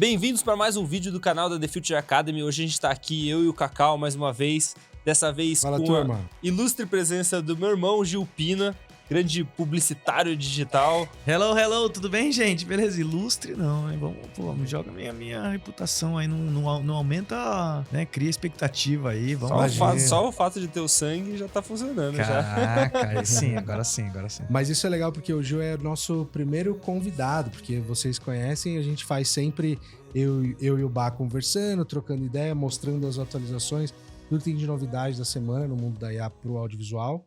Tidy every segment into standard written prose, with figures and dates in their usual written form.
Bem-vindos para mais um vídeo do canal da The Future Academy. Hoje a gente tá aqui, eu e o Cacau, mais uma vez. Dessa vez Fala, com turma. a ilustre presença do meu irmão Gil Pina, grande publicitário digital. Hello, tudo bem, gente? Beleza? Ilustre não, hein? Vamos, joga minha reputação aí, não aumenta, né? Cria expectativa aí, vamos. Só o fato de ter o sangue já tá funcionando. Caraca, aí sim, agora sim. Mas isso é legal porque o Gil é o nosso primeiro convidado, porque vocês conhecem, a gente faz sempre eu e o Bá conversando, trocando ideia, mostrando as atualizações, tudo que tem de novidade da semana no mundo da IA pro audiovisual.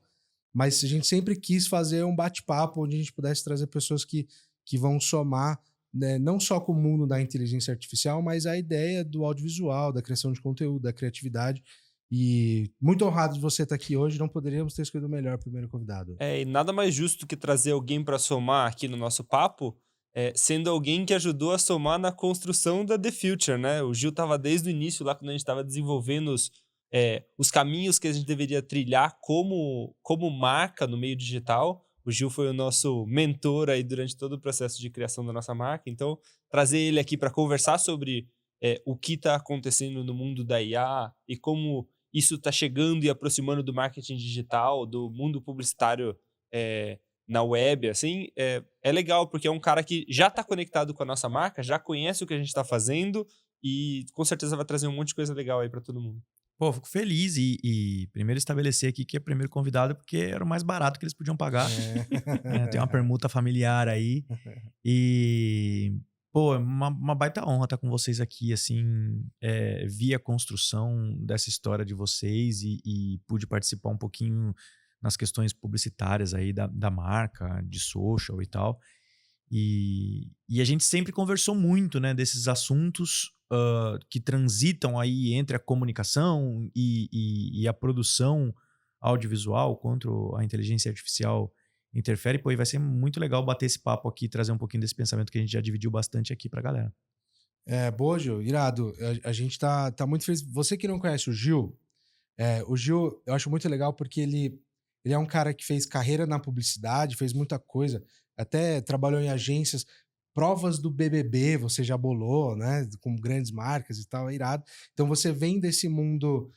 Mas a gente sempre quis fazer um bate-papo onde a gente pudesse trazer pessoas que vão somar, né, não só com o mundo da inteligência artificial, mas a ideia do audiovisual, da criação de conteúdo, da criatividade. E muito honrado de você estar aqui hoje, não poderíamos ter escolhido o melhor primeiro convidado. E nada mais justo que trazer alguém para somar aqui no nosso papo, sendo alguém que ajudou a somar na construção da The Future, né? O Gil estava desde o início, lá quando a gente estava desenvolvendo os caminhos que a gente deveria trilhar como marca no meio digital. O Gil foi o nosso mentor aí durante todo o processo de criação da nossa marca. Então, trazer ele aqui para conversar sobre o que está acontecendo no mundo da IA e como isso está chegando e aproximando do marketing digital, do mundo publicitário na web, assim, é legal, porque é um cara que já está conectado com a nossa marca, já conhece o que a gente está fazendo e com certeza vai trazer um monte de coisa legal aí para todo mundo. Pô, fico feliz e primeiro estabelecer aqui que é primeiro convidado porque era o mais barato que eles podiam pagar. Tem uma permuta familiar aí e... Pô, é uma baita honra estar com vocês aqui, assim, vi a construção dessa história de vocês e pude participar um pouquinho nas questões publicitárias aí da marca, de social e tal. E a gente sempre conversou muito, né, desses assuntos que transitam aí entre a comunicação e a produção audiovisual, quanto a inteligência artificial interfere. Pô, e vai ser muito legal bater esse papo aqui, trazer um pouquinho desse pensamento que a gente já dividiu bastante aqui pra galera. Boa, Gil, irado. A gente tá muito feliz. Você que não conhece o Gil eu acho muito legal porque ele é um cara que fez carreira na publicidade, fez muita coisa, até trabalhou em agências, provas do BBB você já bolou, né, com grandes marcas e tal, é irado. Então você vem desse mundo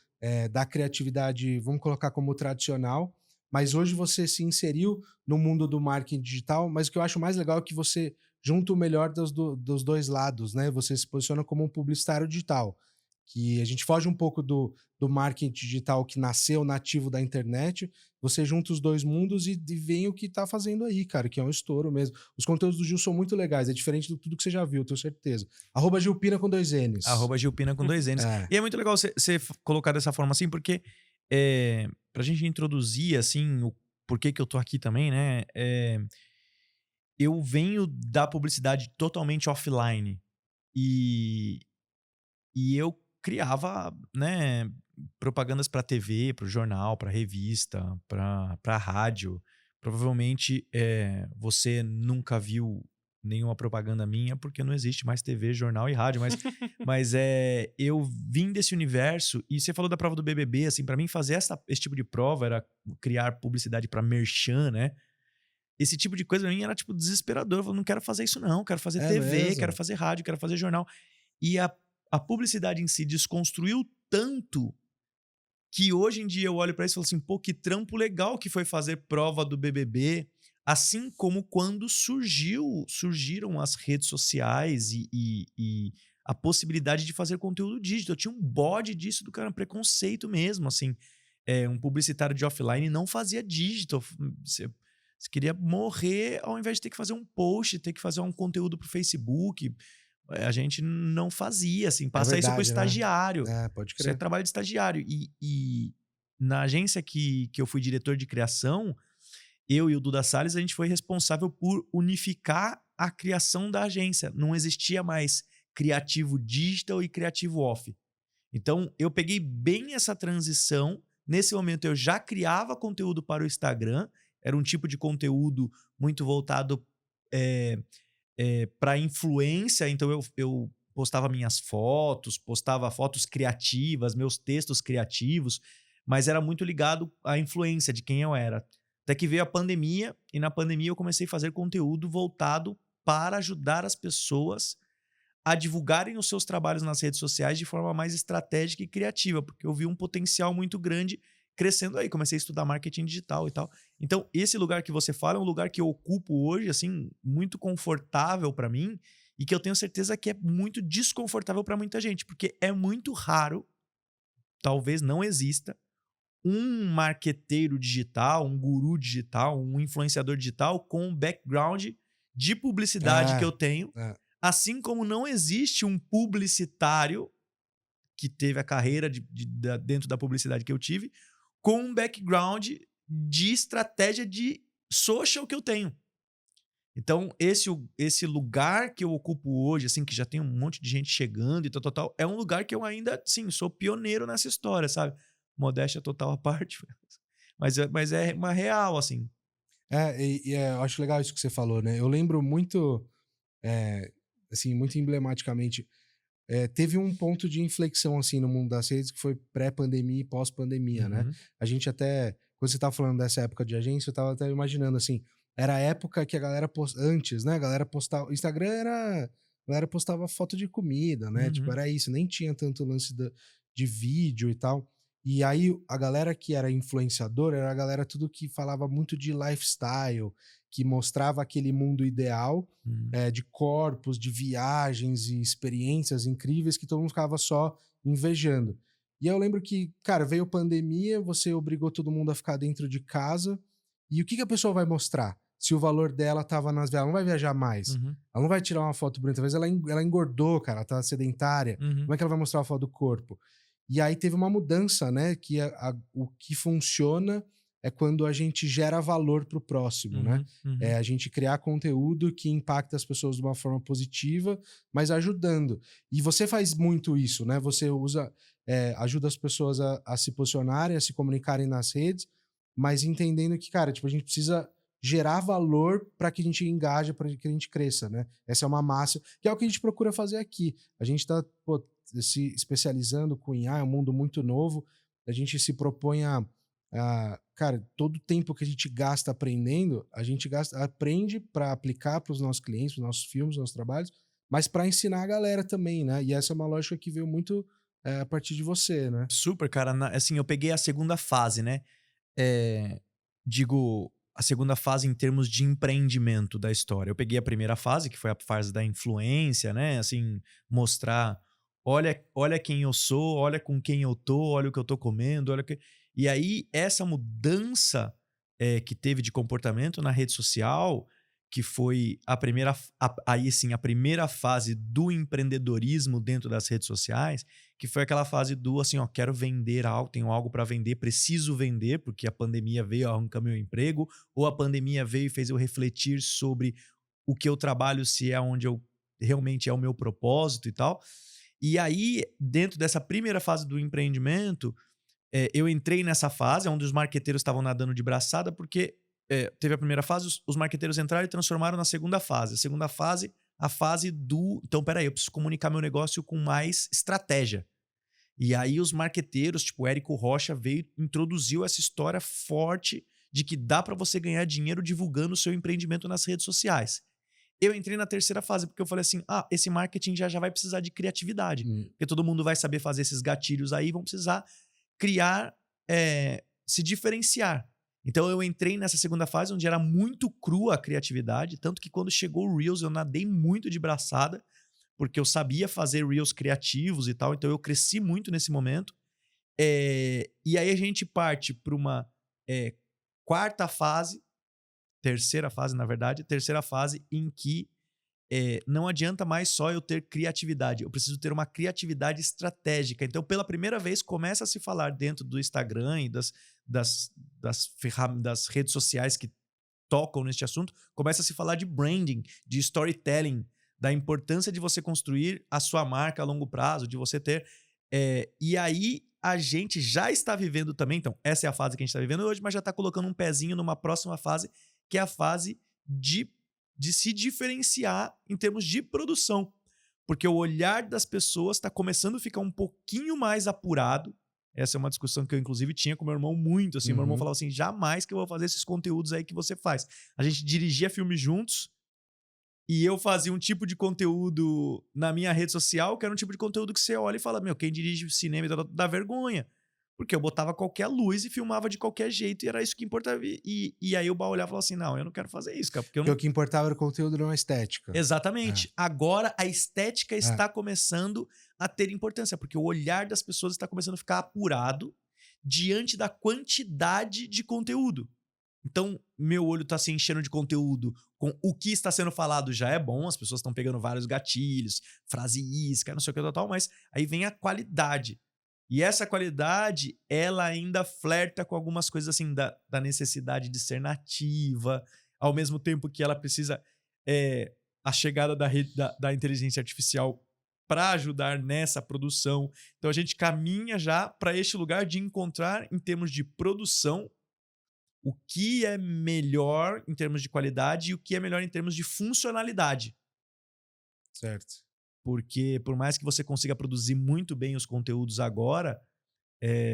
da criatividade, vamos colocar como tradicional, mas hoje você se inseriu no mundo do marketing digital, mas o que eu acho mais legal é que você junta o melhor dos dois lados, né? Você se posiciona como um publicitário digital, que a gente foge um pouco do marketing digital que nasceu nativo da internet, você junta os dois mundos e vem o que tá fazendo aí, cara, que é um estouro mesmo. Os conteúdos do Gil são muito legais, é diferente de tudo que você já viu, tenho certeza. @Gilpina com 2 N's. @Gilpina com 2 N's. E é muito legal você colocar dessa forma assim, porque pra gente introduzir, assim, o porquê que eu tô aqui também, né, eu venho da publicidade totalmente offline e eu criava, né, propagandas para TV, para o jornal, para revista, para rádio. Provavelmente você nunca viu nenhuma propaganda minha porque não existe mais TV, jornal e rádio, mas eu vim desse universo e você falou da prova do BBB, assim, para mim fazer esse tipo de prova era criar publicidade para merchan, né? Esse tipo de coisa pra mim era tipo desesperador. Eu falei, não quero fazer isso não, quero fazer TV, mesmo? quero fazer rádio, quero fazer jornal. E a publicidade em si desconstruiu tanto que hoje em dia eu olho pra isso e falo assim, pô, que trampo legal que foi fazer prova do BBB, assim como quando surgiram as redes sociais e a possibilidade de fazer conteúdo digital. Eu tinha um bode disso do cara, um preconceito mesmo, assim. Um publicitário de offline não fazia digital. Você queria morrer ao invés de ter que fazer um post, ter que fazer um conteúdo pro Facebook. A gente não fazia, assim, passa isso pro estagiário. Né? Pode Isso é crer. trabalho de estagiário. E na agência que eu fui diretor de criação, eu e o Duda Salles, a gente foi responsável por unificar a criação da agência. Não existia mais criativo digital e criativo off. Então, eu peguei bem essa transição. Nesse momento, eu já criava conteúdo para o Instagram. Era um tipo de conteúdo muito voltado para influência. Então, eu postava minhas fotos, postava fotos criativas, meus textos criativos, mas era muito ligado à influência de quem eu era. Até que veio a pandemia, e na pandemia eu comecei a fazer conteúdo voltado para ajudar as pessoas a divulgarem os seus trabalhos nas redes sociais de forma mais estratégica e criativa, porque eu vi um potencial muito grande crescendo aí. Comecei a estudar marketing digital e tal. Então, esse lugar que você fala é um lugar que eu ocupo hoje, assim, muito confortável para mim e que eu tenho certeza que é muito desconfortável para muita gente, porque é muito raro, talvez não exista, um marqueteiro digital, um guru digital, um influenciador digital com um background de publicidade que eu tenho, assim como não existe um publicitário que teve a carreira dentro da publicidade que eu tive, com um background de estratégia de social que eu tenho. Então, esse lugar que eu ocupo hoje, assim, que já tem um monte de gente chegando e tal, é um lugar que eu ainda, sim, sou pioneiro nessa história, sabe? Modéstia total à parte. Mas é uma real, assim. Eu acho legal isso que você falou, né? Eu lembro muito, assim, muito emblematicamente, teve um ponto de inflexão, assim, no mundo das redes que foi pré-pandemia e pós-pandemia, né? A gente até, quando você tava falando dessa época de agência, eu tava até imaginando, assim, era a época que a galera antes, né? A galera postava. O Instagram era. A galera postava foto de comida, né? Tipo, era isso. Nem tinha tanto lance de vídeo e tal. E aí, a galera que era influenciadora era a galera tudo que falava muito de lifestyle, que mostrava aquele mundo ideal de corpos, de viagens e experiências incríveis que todo mundo ficava só invejando. E eu lembro que, cara, veio pandemia, você obrigou todo mundo a ficar dentro de casa. E o que a pessoa vai mostrar? Se o valor dela tava nas... Ela não vai viajar mais. Ela não vai tirar uma foto bonita. Talvez ela engordou, cara. Ela tá sedentária. Como é que ela vai mostrar a foto do corpo? E aí teve uma mudança, né? Que o que funciona é quando a gente gera valor pro próximo, né? É a gente criar conteúdo que impacta as pessoas de uma forma positiva, mas ajudando. E você faz muito isso, né? Você ajuda as pessoas a se posicionarem, a se comunicarem nas redes, mas entendendo que, cara, tipo, a gente precisa gerar valor para que a gente engaje, para que a gente cresça, né? Essa é uma massa, que é o que a gente procura fazer aqui. A gente tá, se especializando com IA, é um mundo muito novo. A gente se propõe cara, todo o tempo que a gente gasta aprendendo, a gente aprende para aplicar para os nossos clientes, para os nossos filmes, para os nossos trabalhos, mas para ensinar a galera também, né? E essa é uma lógica que veio muito a partir de você, né? Super, cara. Assim, eu peguei a segunda fase, né? Digo, a segunda fase em termos de empreendimento da história. Eu peguei a primeira fase, que foi a fase da influência, né? Assim, mostrar, olha quem eu sou, olha com quem eu tô, olha o que eu tô comendo, olha que... E aí, essa mudança que teve de comportamento na rede social, que foi a primeira fase do empreendedorismo dentro das redes sociais, que foi aquela fase do assim, ó, quero vender algo, tenho algo para vender, preciso vender, porque a pandemia veio arrancar meu emprego, ou a pandemia veio e fez eu refletir sobre o que eu trabalho, se é onde eu realmente é o meu propósito e tal. E aí, dentro dessa primeira fase do empreendimento, eu entrei nessa fase onde os marqueteiros estavam nadando de braçada, porque teve a primeira fase, os marqueteiros entraram e transformaram na segunda fase. A segunda fase, a fase do... Então, peraí, eu preciso comunicar meu negócio com mais estratégia. E aí os marqueteiros, tipo o Érico Rocha, introduziu essa história forte de que dá para você ganhar dinheiro divulgando o seu empreendimento nas redes sociais. Eu entrei na terceira fase, porque eu falei assim, esse marketing já vai precisar de criatividade. Porque todo mundo vai saber fazer esses gatilhos aí, vão precisar criar, se diferenciar. Então eu entrei nessa segunda fase onde era muito crua a criatividade, tanto que quando chegou o Reels eu nadei muito de braçada, porque eu sabia fazer Reels criativos e tal, então eu cresci muito nesse momento. E aí a gente parte para uma quarta fase, terceira fase na verdade, terceira fase em que não adianta mais só eu ter criatividade, eu preciso ter uma criatividade estratégica. Então, pela primeira vez, começa a se falar dentro do Instagram e das redes sociais que tocam neste assunto, começa a se falar de branding, de storytelling, da importância de você construir a sua marca a longo prazo, de você ter... e aí, a gente já está vivendo também, então, essa é a fase que a gente está vivendo hoje, mas já está colocando um pezinho numa próxima fase, que é a fase de se diferenciar em termos de produção. Porque o olhar das pessoas está começando a ficar um pouquinho mais apurado. Essa é uma discussão que eu, inclusive, tinha com meu irmão muito. Assim, meu irmão falava assim, jamais que eu vou fazer esses conteúdos aí que você faz. A gente dirigia filmes juntos E eu fazia um tipo de conteúdo na minha rede social, que era um tipo de conteúdo que você olha e fala, meu, quem dirige o cinema dá vergonha. Porque eu botava qualquer luz e filmava de qualquer jeito, e era isso que importava. E aí o Baú olhava e falava assim, não, eu não quero fazer isso, cara. Porque o que importava era o conteúdo, não a estética. Exatamente. Agora a estética está começando a ter importância, porque o olhar das pessoas está começando a ficar apurado diante da quantidade de conteúdo. Então, meu olho está se enchendo de conteúdo com o que está sendo falado já é bom, as pessoas estão pegando vários gatilhos, frase isca, não sei o que tal, mas aí vem a qualidade. E essa qualidade, ela ainda flerta com algumas coisas assim da necessidade de ser nativa, ao mesmo tempo que ela precisa a chegada da inteligência artificial para ajudar nessa produção. Então a gente caminha já para este lugar de encontrar, em termos de produção, o que é melhor em termos de qualidade e o que é melhor em termos de funcionalidade. Certo. Porque por mais que você consiga produzir muito bem os conteúdos agora,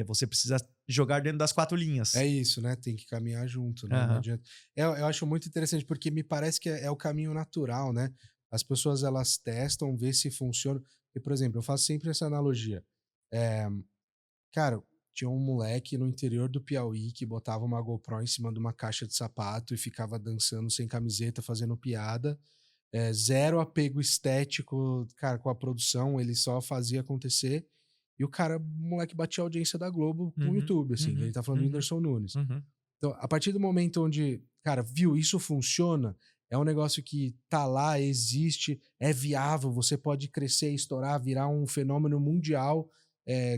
você precisa jogar dentro das 4 linhas. É isso, né? Tem que caminhar junto, né? Não adianta. Eu acho muito interessante, porque me parece que é o caminho natural, né? As pessoas, elas testam, vê se funciona. E, por exemplo, eu faço sempre essa analogia. Cara, tinha um moleque no interior do Piauí que botava uma GoPro em cima de uma caixa de sapato e ficava dançando sem camiseta, fazendo piada. Zero apego estético, cara, com a produção, ele só fazia acontecer. E o moleque batia a audiência da Globo com o YouTube, assim, que a gente tá falando do Whindersson Nunes. Então, a partir do momento onde, cara, viu, isso funciona, é um negócio que tá lá, existe, é viável, você pode crescer, estourar, virar um fenômeno mundial.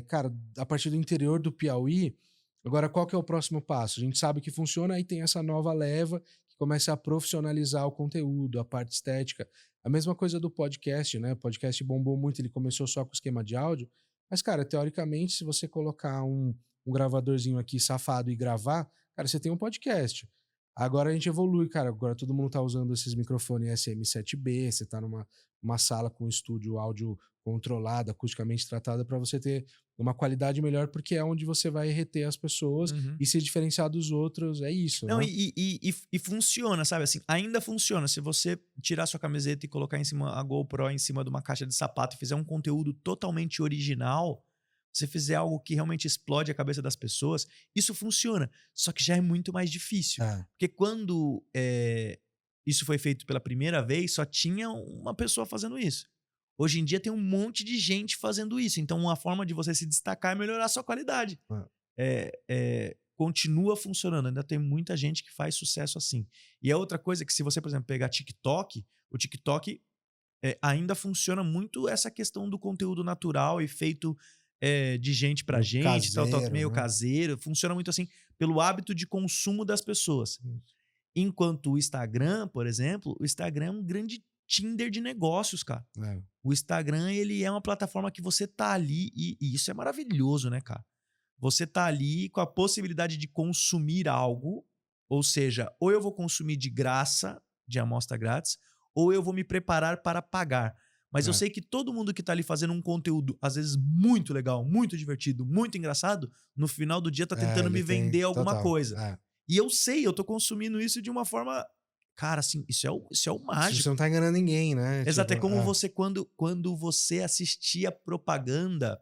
Cara, a partir do interior do Piauí, agora qual que é o próximo passo? A gente sabe que funciona, aí tem essa nova leva que começa a profissionalizar o conteúdo, a parte estética. A mesma coisa do podcast, né? O podcast bombou muito, ele começou só com esquema de áudio, mas, cara, teoricamente, se você colocar um gravadorzinho aqui safado e gravar, cara, você tem um podcast. Agora a gente evolui, cara. Agora todo mundo tá usando esses microfones SM7B, você tá numa sala com estúdio áudio controlado, acusticamente tratada, para você ter uma qualidade melhor, porque é onde você vai reter as pessoas e se diferenciar dos outros, é isso, Não, né? e funciona, sabe? Assim, ainda funciona. Se você tirar sua camiseta e colocar em cima a GoPro em cima de uma caixa de sapato e fizer um conteúdo totalmente original, você fizer algo que realmente explode a cabeça das pessoas, isso funciona. Só que já é muito mais difícil. Porque quando isso foi feito pela primeira vez, só tinha uma pessoa fazendo isso. Hoje em dia tem um monte de gente fazendo isso. Então, uma forma de você se destacar é melhorar a sua qualidade. Continua funcionando. Ainda tem muita gente que faz sucesso assim. E é outra coisa que, se você, por exemplo, pegar TikTok, o TikTok ainda funciona muito essa questão do conteúdo natural e feito de gente pra gente, Caseiro, meio né? caseiro. Funciona muito assim pelo hábito de consumo das pessoas. Enquanto o Instagram, por exemplo, o Instagram é um grande Tinder de negócios, cara. O Instagram, ele é uma plataforma que você tá ali e isso é maravilhoso, né, cara? Você tá ali com a possibilidade de consumir algo, ou seja, ou eu vou consumir de graça, de amostra grátis, ou eu vou me preparar para pagar. Mas eu sei que todo mundo que tá ali fazendo um conteúdo, às vezes muito legal, muito divertido, muito engraçado, no final do dia tá tentando me vender alguma coisa. E eu sei, eu tô consumindo isso de uma forma... Cara, assim, isso é o mágico. Você não tá enganando ninguém, né? Exato, é como você, quando você assistia propaganda,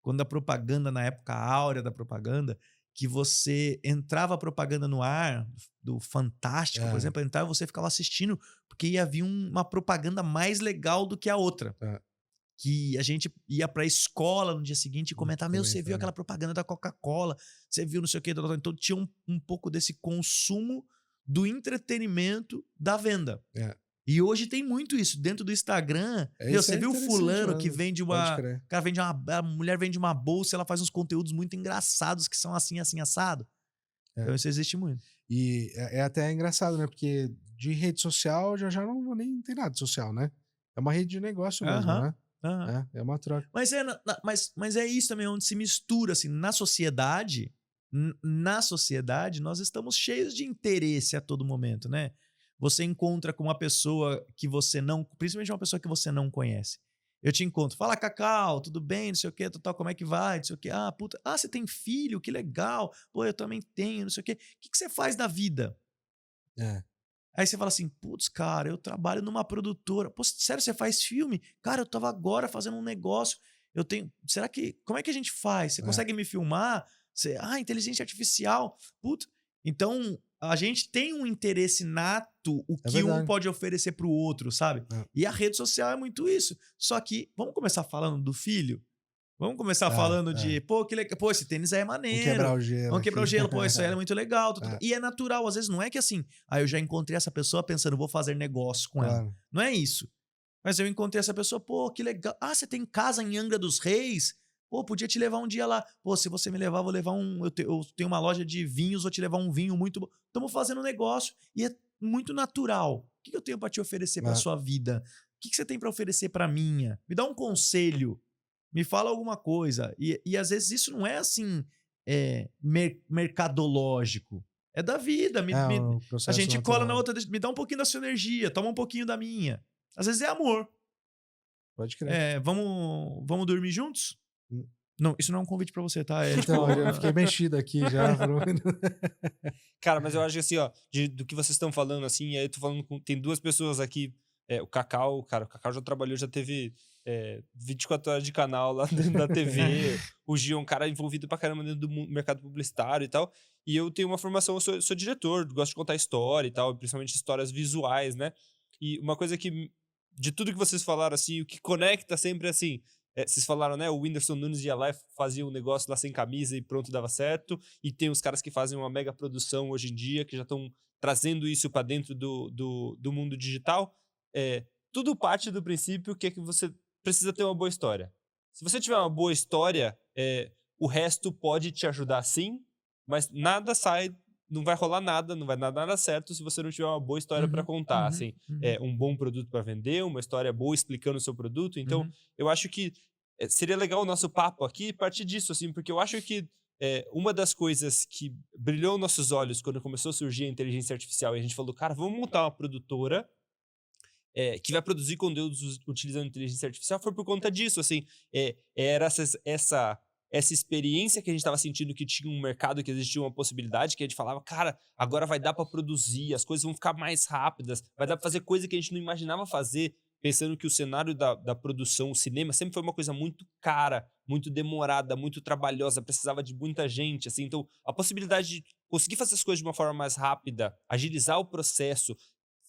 quando a propaganda, na época áurea da propaganda, que você entrava a propaganda no ar, do Fantástico, por exemplo, entrava, você ficava assistindo, porque ia vir uma propaganda mais legal do que a outra. Que a gente ia pra escola no dia seguinte e comentar, meu, você viu aquela propaganda da Coca-Cola, você viu não sei o que, então tinha um pouco desse consumo do entretenimento da venda. E hoje tem muito isso. Dentro do Instagram, você viu o fulano que vende a mulher vende uma bolsa, ela faz uns conteúdos muito engraçados que são assim, assim, assado. Então isso existe muito. E é até engraçado, né? Porque de rede social, já não nem tem nada de social, né? É uma rede de negócio mesmo, né? É uma troca. Mas é isso também, onde se mistura, assim, na sociedade, nós estamos cheios de interesse a todo momento, né? Você encontra com uma pessoa que você não... Principalmente uma pessoa que você não conhece. Eu te encontro. Fala, Cacau, tudo bem? Não sei o quê, tal, como é que vai? Não sei o quê. Ah, puta. Ah, você tem filho? Que legal. Pô, eu também tenho, não sei o quê. O que você faz da vida? Aí você fala assim, putz, cara, eu trabalho numa produtora. Pô, sério, você faz filme? Cara, eu tava agora fazendo um negócio. Eu tenho. Será que. Como é que a gente faz? Você consegue me filmar? Inteligência artificial. Putz. Então, a gente tem um interesse nato, o que um pode oferecer pro outro, sabe? E a rede social é muito isso. Só que, vamos começar falando do filho? Vamos começar falando de, pô, que legal. Pô, esse tênis aí é maneiro. Vamos quebrar o gelo. Vamos quebrar o gelo. Pô, isso aí é muito legal. E é natural. Às vezes não é que assim, eu já encontrei essa pessoa pensando, vou fazer negócio com ela. Não é isso. Mas eu encontrei essa pessoa, pô, que legal. Ah, você tem casa em Angra dos Reis? Pô, podia te levar um dia lá. Pô, se você me levar, vou levar um... Eu tenho uma loja de vinhos, vou te levar um vinho muito bom. Estamos fazendo um negócio e é muito natural. O que eu tenho para te oferecer para sua vida? O que você tem para oferecer para minha? Me dá um conselho. Me fala alguma coisa. E às vezes isso não é assim mercadológico. É da vida. A gente cola na outra, me dá um pouquinho da sua energia, toma um pouquinho da minha. Às vezes é amor. Pode crer. Vamos dormir juntos? Não, isso não é um convite pra você, tá? Então, eu fiquei mexido aqui já. Cara, mas eu acho que assim, ó, do que vocês estão falando, assim, aí eu tô falando tem duas pessoas aqui, o Cacau, cara, o Cacau já trabalhou, já teve 24 horas de canal lá dentro da TV, o Gil é um cara envolvido pra caramba dentro do mercado publicitário e tal, e eu tenho uma formação, eu sou diretor, gosto de contar história e tal, principalmente histórias visuais, né? E uma coisa que, de tudo que vocês falaram, assim, o que conecta sempre, assim, vocês falaram, né? O Whindersson Nunes ia lá e fazia um negócio lá sem camisa e pronto, dava certo. E tem os caras que fazem uma mega produção hoje em dia, que já estão trazendo isso para dentro do mundo digital. Tudo parte do princípio que é que você precisa ter uma boa história. Se você tiver uma boa história, o resto pode te ajudar sim, mas nada sai, não vai rolar nada, não vai dar nada certo se você não tiver uma boa história para contar, assim, um bom produto para vender, uma história boa explicando o seu produto. Então, eu acho que seria legal o nosso papo aqui partir disso, assim, porque eu acho que uma das coisas que brilhou nossos olhos quando começou a surgir a inteligência artificial e a gente falou, cara, vamos montar uma produtora que vai produzir conteúdos utilizando inteligência artificial, foi por conta disso, assim, era essa experiência que a gente estava sentindo que tinha um mercado, que existia uma possibilidade, que a gente falava, cara, agora vai dar para produzir, as coisas vão ficar mais rápidas, vai dar para fazer coisa que a gente não imaginava fazer, pensando que o cenário da produção, o cinema, sempre foi uma coisa muito cara, muito demorada, muito trabalhosa, precisava de muita gente, assim, então a possibilidade de conseguir fazer as coisas de uma forma mais rápida, agilizar o processo,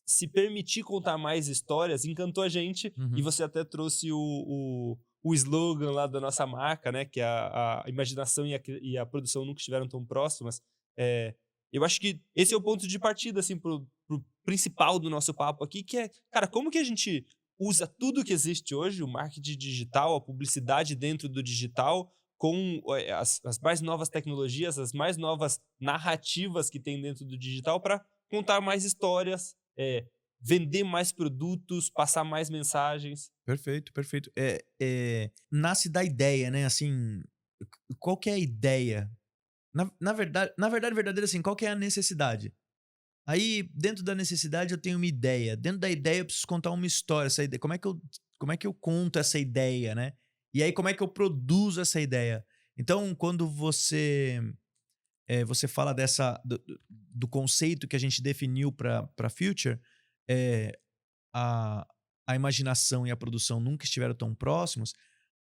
se permitir contar mais histórias, encantou a gente, e você até trouxe o slogan lá da nossa marca, né, que a imaginação e a produção nunca estiveram tão próximas. Eu acho que esse é o ponto de partida, assim, pro principal do nosso papo aqui, que é, cara, como que a gente usa tudo que existe hoje, o marketing digital, a publicidade dentro do digital, com as mais novas tecnologias, as mais novas narrativas que tem dentro do digital para contar mais histórias, vender mais produtos, passar mais mensagens. Perfeito, perfeito. Nasce da ideia, né? Assim, qual que é a ideia? Na verdade, verdadeira, assim, qual que é a necessidade? Aí, dentro da necessidade, eu tenho uma ideia. Dentro da ideia, eu preciso contar uma história. Essa ideia. Como é que eu conto essa ideia, né? E aí, como é que eu produzo essa ideia? Então, quando você fala do conceito que a gente definiu para Future, a imaginação e a produção nunca estiveram tão próximos,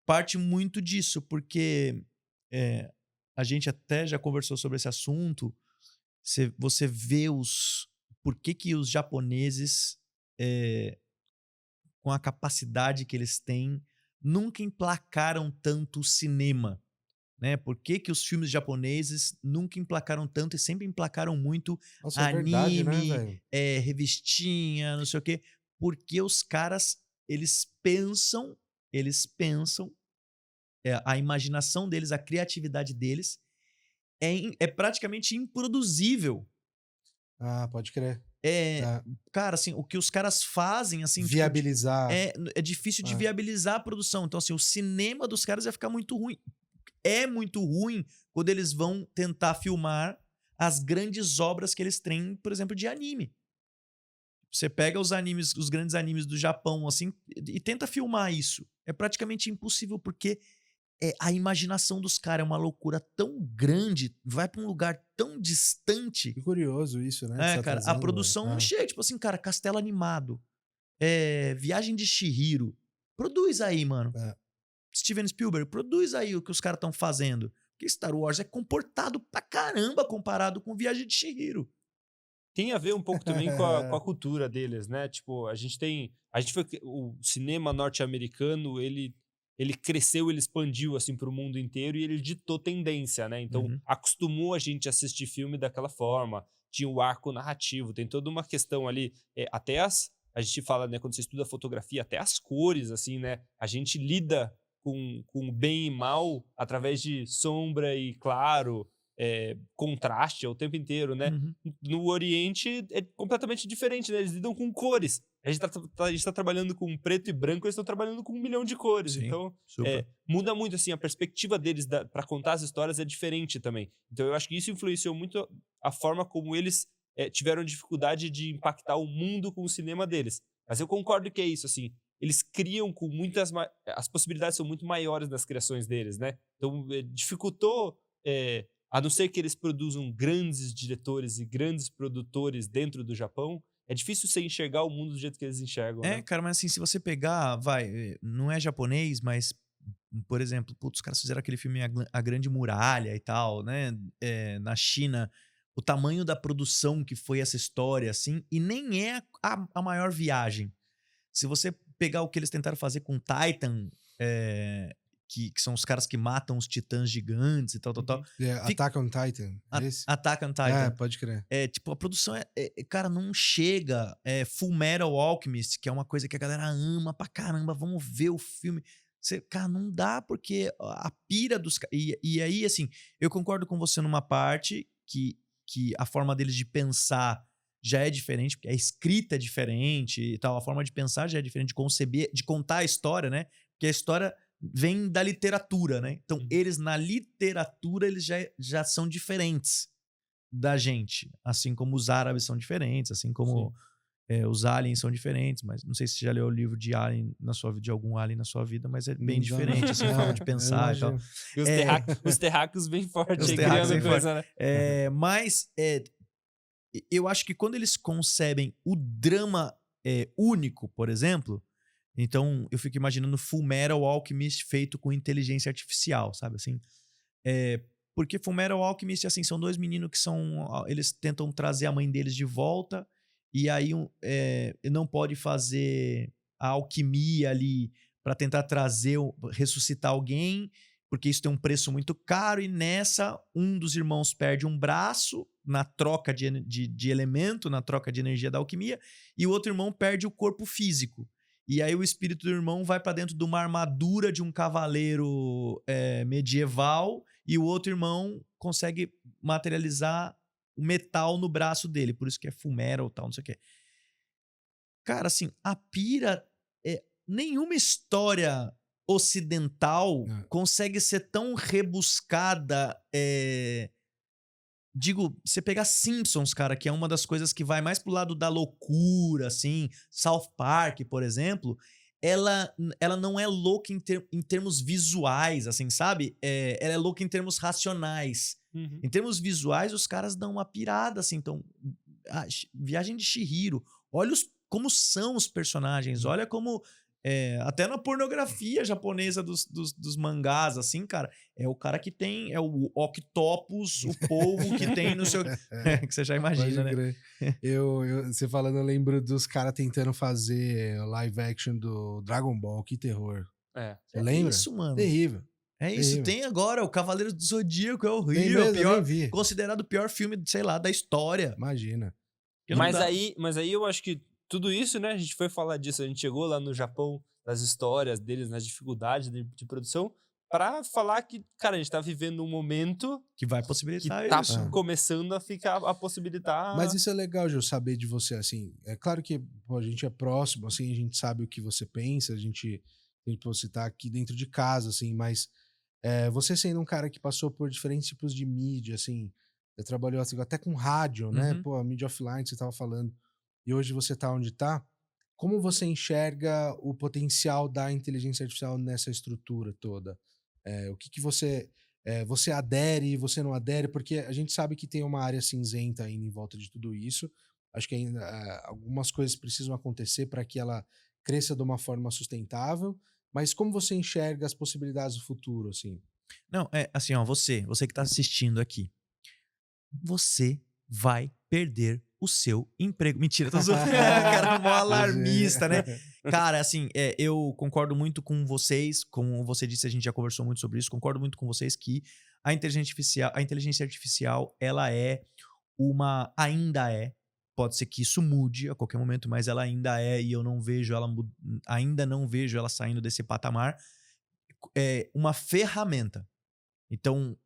parte muito disso, porque a gente até já conversou sobre esse assunto. Você vê por que os japoneses, com a capacidade que eles têm, nunca emplacaram tanto o cinema, né? Por que os filmes japoneses nunca emplacaram tanto e sempre emplacaram muito anime, verdade, né, revistinha, não sei o quê? Porque os caras, eles pensam, a imaginação deles, a criatividade deles é praticamente improduzível. Ah, pode crer. Cara, assim, o que os caras fazem, assim... Viabilizar. Tipo, é difícil de viabilizar a produção. Então, assim, o cinema dos caras vai ficar muito ruim. É muito ruim quando eles vão tentar filmar as grandes obras que eles têm, por exemplo, de anime. Você pega os grandes animes do Japão, assim, e tenta filmar isso. É praticamente impossível, porque a imaginação dos caras é uma loucura tão grande, vai pra um lugar tão distante. Que curioso isso, né? É, cara, a produção não chega, tipo assim, cara, Castelo Animado, Viagem de Chihiro, produz aí, mano. Steven Spielberg, produz aí o que os caras estão fazendo. Porque Star Wars é comportado pra caramba comparado com Viagem de Chihiro. Tem a ver um pouco também com a cultura deles, né? Tipo, o cinema norte-americano, ele cresceu, ele expandiu assim pro mundo inteiro e ele ditou tendência, né? Então, acostumou a gente a assistir filme daquela forma. Tinha o arco narrativo, tem toda uma questão ali, a gente fala, né, quando você estuda fotografia, até as cores, assim, né? A gente lida com bem e mal através de sombra e claro, contraste o tempo inteiro, né? No Oriente é completamente diferente, né? Eles lidam com cores. A gente tá trabalhando com preto e branco, eles estão trabalhando com 1 milhão de cores. Sim, então, muda muito, assim, a perspectiva deles para contar as histórias é diferente também. Então, eu acho que isso influenciou muito a forma como eles tiveram dificuldade de impactar o mundo com o cinema deles. Mas eu concordo que é isso, assim, eles criam com muitas... As possibilidades são muito maiores nas criações deles, né? Então, dificultou... a não ser que eles produzam grandes diretores e grandes produtores dentro do Japão, é difícil você enxergar o mundo do jeito que eles enxergam, né? Cara, mas assim, se você pegar, não é japonês, mas, por exemplo, putz, os caras fizeram aquele filme A Grande Muralha e tal, né? Na China, o tamanho da produção que foi essa história, assim, e nem é a maior viagem. Se você pegar o que eles tentaram fazer com Titan, que são os caras que matam os titãs gigantes e tal. Attack on Titan. Attack on Titan. Pode crer. Tipo, a produção cara, não chega. Full Metal Alchemist, que é uma coisa que a galera ama pra caramba. Vamos ver o filme. Cara, não dá porque a pira dos... E aí, assim, eu concordo com você numa parte que a forma deles de pensar já é diferente, porque a escrita é diferente e tal. A forma de pensar já é diferente, de conceber, de contar a história, né? Porque a história vem da literatura, né? Então, eles na literatura, eles já são diferentes da gente. Assim como os árabes são diferentes, assim como os aliens são diferentes. Mas não sei se você já leu o livro de Alien de algum alien na sua vida, mas é bem diferente, assim, a forma de pensar e tal. E os terráqueos bem fortes, criando coisa, né? Mas eu acho que quando eles concebem o drama único, por exemplo... Então, eu fico imaginando Full Metal Alchemist feito com inteligência artificial, sabe assim? Porque Full Metal Alchemist, assim, são 2 meninos que eles tentam trazer a mãe deles de volta e aí não pode fazer a alquimia ali para tentar ressuscitar alguém, porque isso tem um preço muito caro e nessa, um dos irmãos perde um braço na troca de elemento, na troca de energia da alquimia, e o outro irmão perde o corpo físico. E aí o espírito do irmão vai para dentro de uma armadura de um cavaleiro medieval e o outro irmão consegue materializar o metal no braço dele. Por isso que é Full Metal, tal, não sei o quê. Cara, assim, a pira... nenhuma história ocidental consegue ser tão rebuscada... Digo, você pegar Simpsons, cara, que é uma das coisas que vai mais pro lado da loucura, assim, South Park, por exemplo, ela não é louca em termos visuais, assim, sabe? Ela é louca em termos racionais. Em termos visuais, os caras dão uma pirada, assim, então... Viagem de Chihiro, olha como são os personagens, olha como... até na pornografia japonesa dos mangás, assim, cara, é o cara que tem, é o octopus, o polvo que tem no seu... que você já imagina, né? Você falando, eu lembro dos caras tentando fazer live action do Dragon Ball, que terror. Você lembra? Isso, mano. Terrível. Isso, tem agora, o Cavaleiro do Zodíaco, é horrível, mesmo, considerado o pior filme, sei lá, da história. Imagina. Mas aí eu acho que tudo isso, né? A gente foi falar disso, a gente chegou lá no Japão, das histórias deles, nas dificuldades de produção, para falar que, cara, a gente tá vivendo um momento que vai possibilitar que tá começando a possibilitar... Mas isso é legal, Gil, saber de você, assim. É claro que a gente é próximo, assim, a gente sabe o que você pensa, você tá aqui dentro de casa, assim, mas você sendo um cara que passou por diferentes tipos de mídia, assim, trabalhou assim, até com rádio, né? Pô, a mídia offline, você tava falando, e hoje você tá onde tá. Como você enxerga o potencial da inteligência artificial nessa estrutura toda? O que você... você adere, você não adere, porque a gente sabe que tem uma área cinzenta ainda em volta de tudo isso. Acho que ainda algumas coisas precisam acontecer para que ela cresça de uma forma sustentável. Mas como você enxerga as possibilidades do futuro, assim? Não, assim, ó, você que tá assistindo aqui, você vai perder o seu emprego. Mentira, tô zoando. Cara, mó alarmista, né? Cara, assim, eu concordo muito com vocês, como você disse, a gente já conversou muito sobre isso, concordo muito com vocês que a inteligência artificial, ela ainda é, pode ser que isso mude a qualquer momento, mas ela ainda é, e eu não vejo ela, ainda não vejo ela saindo desse patamar, uma ferramenta. Então,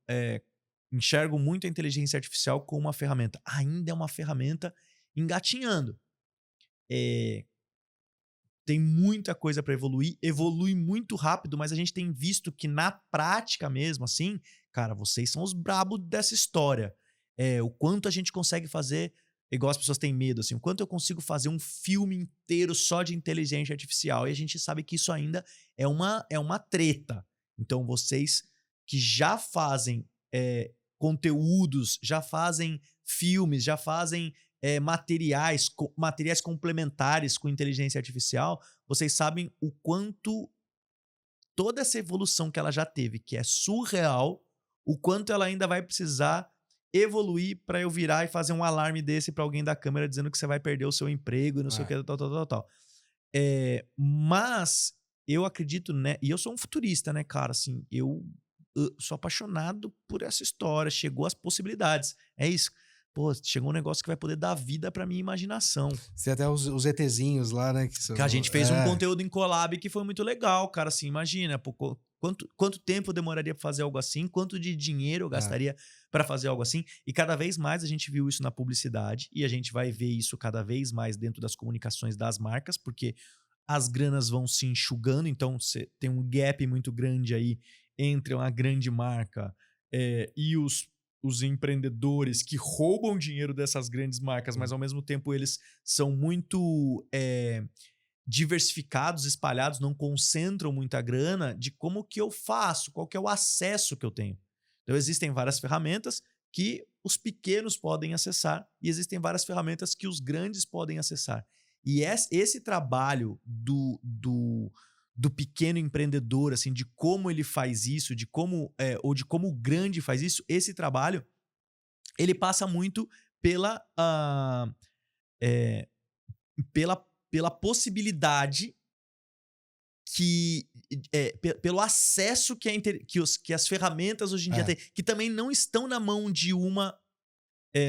enxergo muito a inteligência artificial como uma ferramenta. Ainda é uma ferramenta engatinhando. Tem muita coisa para evoluir, evolui muito rápido, mas a gente tem visto que na prática mesmo, assim, cara, vocês são os brabos dessa história. O quanto a gente consegue fazer, igual as pessoas têm medo, assim, o quanto eu consigo fazer um filme inteiro só de inteligência artificial, e a gente sabe que isso ainda é uma treta. Então, vocês que já fazem conteúdos, já fazem filmes, já fazem materiais complementares com inteligência artificial, vocês sabem o quanto toda essa evolução que ela já teve, que é surreal, o quanto ela ainda vai precisar evoluir para eu virar e fazer um alarme desse para alguém da câmera dizendo que você vai perder o seu emprego e não sei o que, tal. Mas eu acredito, né? E eu sou um futurista, né, cara? Assim, eu sou apaixonado por essa história. Chegou as possibilidades. É isso. Pô, chegou um negócio que vai poder dar vida pra minha imaginação. Você tem até os ETzinhos lá, né? Que a gente fez um conteúdo em collab que foi muito legal, cara. Assim, imagina, pô, quanto tempo eu demoraria pra fazer algo assim? Quanto de dinheiro eu gastaria pra fazer algo assim? E cada vez mais a gente viu isso na publicidade e a gente vai ver isso cada vez mais dentro das comunicações das marcas, porque as granas vão se enxugando, então você tem um gap muito grande aí entre uma grande marca e os empreendedores que roubam dinheiro dessas grandes marcas, mas ao mesmo tempo eles são muito diversificados, espalhados, não concentram muita grana de como que eu faço, qual que é o acesso que eu tenho. Então existem várias ferramentas que os pequenos podem acessar e existem várias ferramentas que os grandes podem acessar. E esse trabalho do pequeno empreendedor, assim, de como ele faz isso, de como ou de como o grande faz isso, esse trabalho ele passa muito pela pela possibilidade pelo acesso que as ferramentas hoje em dia têm, que também não estão na mão de uma.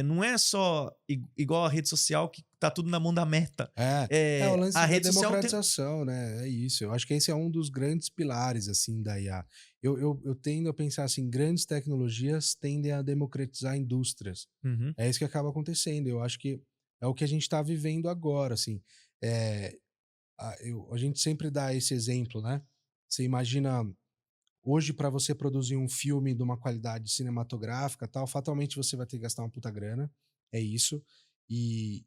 Não é só igual a rede social que tá tudo na mão da Meta. O lance a da rede democratização, né? É isso. Eu acho que esse é um dos grandes pilares, assim, da IA. Eu tendo a pensar assim, grandes tecnologias tendem a democratizar indústrias. Uhum. É isso que acaba acontecendo. Eu acho que é o que a gente está vivendo agora, assim. A gente sempre dá esse exemplo, né? Você imagina hoje, para você produzir um filme de uma qualidade cinematográfica, tal, fatalmente você vai ter que gastar uma puta grana. É isso. E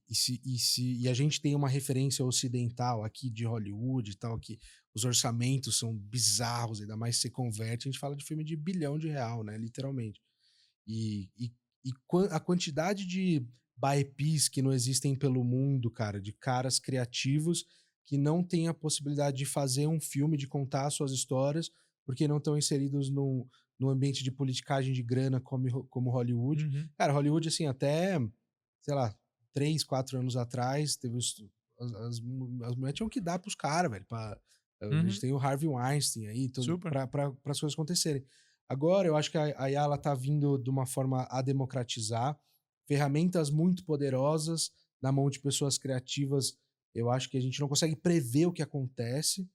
a gente tem uma referência ocidental aqui de Hollywood e tal, que os orçamentos são bizarros, ainda mais se você converte, a gente fala de filme de bilhão de real, né? Literalmente. A quantidade de BIPs que não existem pelo mundo, cara, de caras criativos que não têm a possibilidade de fazer um filme, de contar suas histórias, porque não estão inseridos no ambiente de politicagem de grana como Hollywood. Uhum. Cara, Hollywood, assim, até, sei lá, 3, 4 anos atrás, teve as mulheres tinham que dar pros caras, velho. A gente tem o Harvey Weinstein aí, para as coisas acontecerem. Agora, eu acho que a IA ela tá vindo de uma forma a democratizar ferramentas muito poderosas na mão de pessoas criativas. Eu acho que a gente não consegue prever o que acontece.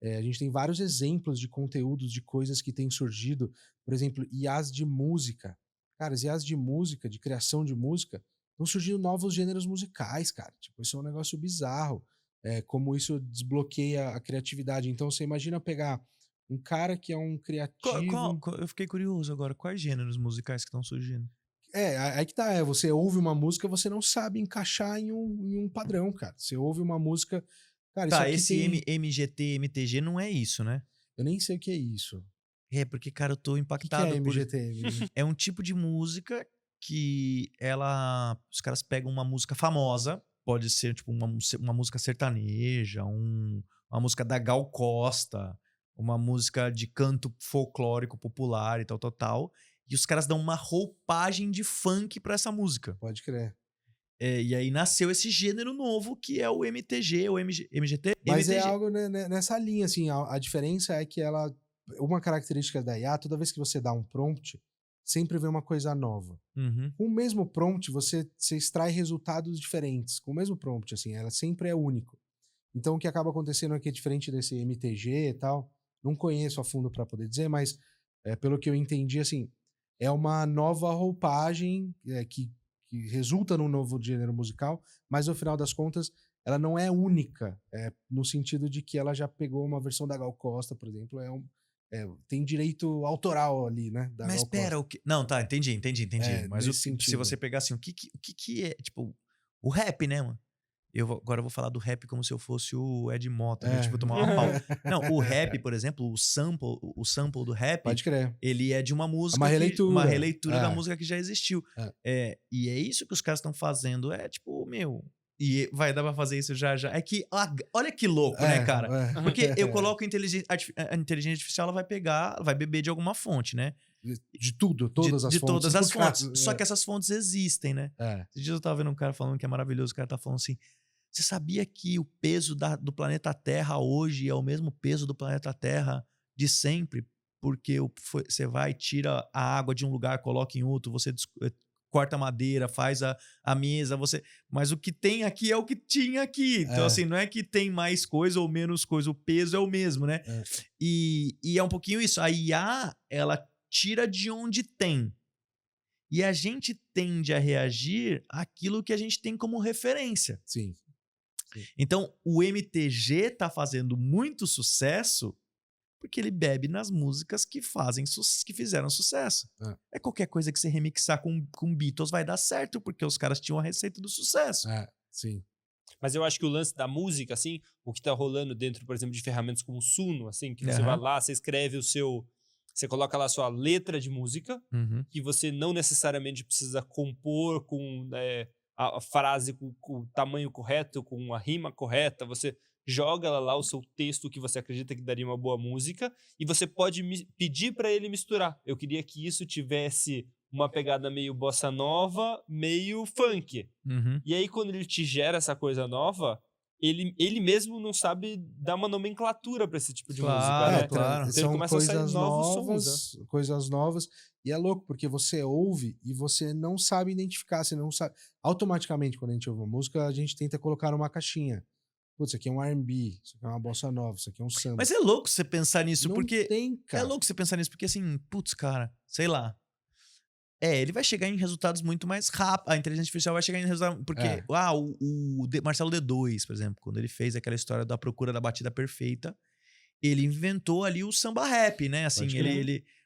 A gente tem vários exemplos de conteúdos, de coisas que têm surgido. Por exemplo, IAs de música. Cara, as IAs de música, de criação de música, estão surgindo novos gêneros musicais, cara. Tipo, isso é um negócio bizarro. Como isso desbloqueia a criatividade. Então, você imagina pegar um cara que é um criativo... Eu fiquei curioso agora. Quais gêneros musicais que estão surgindo? Aí que tá. Você ouve uma música, você não sabe encaixar em um padrão, cara. Você ouve uma música... Cara, Tá, esse MGT, MTG não é isso, né? Eu nem sei o que é isso. Porque, cara, eu tô O que impactado é MGT? É um tipo de música que os caras pegam uma música famosa, pode ser tipo uma música sertaneja, uma música da Gal Costa, uma música de canto folclórico popular e tal, tal, tal. E os caras dão uma roupagem de funk pra essa música. Pode crer. E aí nasceu esse gênero novo que é o MTG, o MGT. Mas MTG. é algo nessa linha, assim. A diferença é que ela. Uma característica da IA, toda vez que você dá um prompt, sempre vem uma coisa nova. Uhum. Com o mesmo prompt, você extrai resultados diferentes. Com o mesmo prompt, assim, ela sempre é único. Então, o que acaba acontecendo aqui é diferente desse MTG e tal. Não conheço a fundo para poder dizer, mas pelo que eu entendi, assim, é uma nova roupagem que resulta num novo gênero musical, mas no final das contas, ela não é única, no sentido de que ela já pegou uma versão da Gal Costa, por exemplo, tem direito autoral ali, né? Da Mas Gal espera, Costa. o que. Não, tá, entendi. Mas nesse se sentido. você pegar assim, o que é, tipo, o rap, né, mano? Agora eu vou falar do rap como se eu fosse o Ed Mota, né? Tipo, tomar uma pau. Não, o rap, por exemplo, o sample do rap, Pode crer. ele é de uma música. Uma releitura da música que já existiu. E é isso que os caras estão fazendo. É tipo, meu. E vai dar pra fazer isso já. É que, olha que louco, né, cara? Porque eu coloco a inteligência artificial, ela vai pegar, vai beber de alguma fonte, né? De tudo, todas as fontes. De todas as fontes. Caso, Só que essas fontes existem, né? Esses dias eu tava vendo um cara falando que é maravilhoso. O cara tá falando assim: você sabia que o peso do planeta Terra hoje é o mesmo peso do planeta Terra de sempre? Porque você vai, tira a água de um lugar, coloca em outro, você corta madeira, faz a mesa, mas o que tem aqui é o que tinha aqui. Então, assim, não é que tem mais coisa ou menos coisa, o peso é o mesmo, né? E é um pouquinho isso. A IA, ela tira de onde tem. E a gente tende a reagir àquilo que a gente tem como referência. Sim. Então, o MTG tá fazendo muito sucesso porque ele bebe nas músicas que fizeram sucesso. É qualquer coisa que você remixar com Beatles vai dar certo, porque os caras tinham a receita do sucesso. Sim. Mas eu acho que o lance da música, assim, o que tá rolando dentro, por exemplo, de ferramentas como o Suno, assim, que você vai lá, você escreve você coloca lá a sua letra de música, que você não necessariamente precisa compor com a frase com o tamanho correto, com a rima correta, você joga lá o seu texto que você acredita que daria uma boa música e você pode pedir para ele misturar. Eu queria que isso tivesse uma pegada meio bossa nova, meio funk. E aí, quando ele te gera essa coisa nova, ele mesmo não sabe dar uma nomenclatura para esse tipo de música, né? Claro. Então ele começa a sair novos sons, coisas novas. E é louco, porque você ouve e você não sabe identificar, você não sabe. Automaticamente, quando a gente ouve uma música, a gente tenta colocar numa caixinha. Putz, isso aqui é um R&B, isso aqui é uma bossa nova, isso aqui é um samba. Mas é louco você pensar nisso, não porque... tem, cara. É louco você pensar nisso, porque assim, putz, cara, sei lá. Ele vai chegar em resultados muito mais rápido. A inteligência artificial vai chegar em resultados... Porque, Marcelo D2, por exemplo, quando ele fez aquela história da procura da batida perfeita, ele inventou ali o samba rap, né? Assim,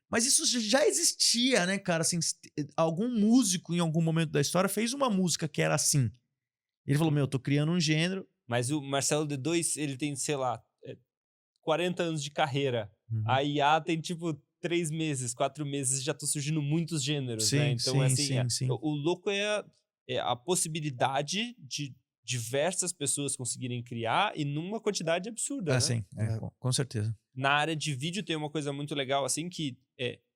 Mas isso já existia, né, cara? Assim, algum músico, em algum momento da história, fez uma música que era assim. Ele falou, tô criando um gênero. Mas o Marcelo D2, ele tem, sei lá, 40 anos de carreira. A IA tem, tipo, 3 meses, 4 meses, já estão surgindo muitos gêneros, né? Então, sim. O louco é a possibilidade de diversas pessoas conseguirem criar e numa quantidade absurda, né? Sim, com certeza. Na área de vídeo tem uma coisa muito legal, assim, que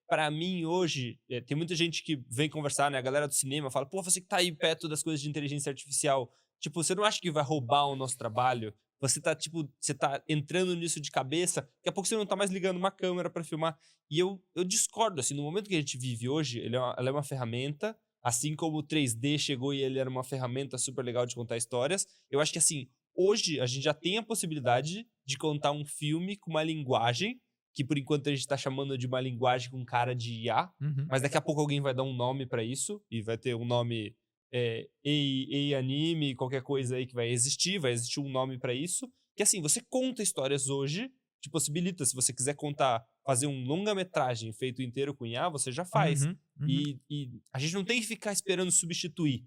para mim hoje, tem muita gente que vem conversar, né? A galera do cinema fala, pô, você que tá aí perto das coisas de inteligência artificial, tipo, você não acha que vai roubar o nosso trabalho? Você tá entrando nisso de cabeça, daqui a pouco você não tá mais ligando uma câmera para filmar. E eu discordo, assim, no momento que a gente vive hoje, ela é uma ferramenta, assim como o 3D chegou e ele era uma ferramenta super legal de contar histórias. Eu acho que, assim, hoje a gente já tem a possibilidade de contar um filme com uma linguagem, que por enquanto a gente tá chamando de uma linguagem com cara de IA, mas daqui a pouco alguém vai dar um nome para isso, e vai ter um nome... anime, qualquer coisa aí que vai existir um nome pra isso, que assim, você conta histórias hoje, te possibilita, se você quiser fazer um longa-metragem feito inteiro com IA, você já faz. E a gente não tem que ficar esperando substituir.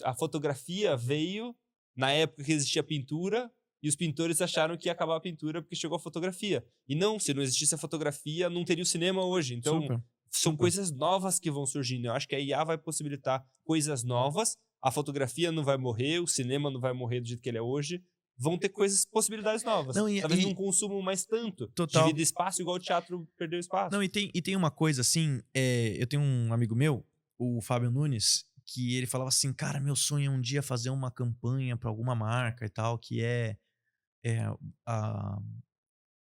A fotografia veio na época que existia pintura, e os pintores acharam que ia acabar a pintura porque chegou a fotografia. E não, se não existisse a fotografia, não teria o cinema hoje. Então, são coisas novas que vão surgindo. Eu acho que a IA vai possibilitar coisas novas, a fotografia não vai morrer, o cinema não vai morrer do jeito que ele é hoje, vão ter possibilidades novas. Não, talvez não consumam mais tanto. Total. Divida espaço igual o teatro perdeu espaço. Não, e tem uma coisa assim, eu tenho um amigo meu, o Fábio Nunes, que ele falava assim, cara, meu sonho é um dia fazer uma campanha pra alguma marca e tal, que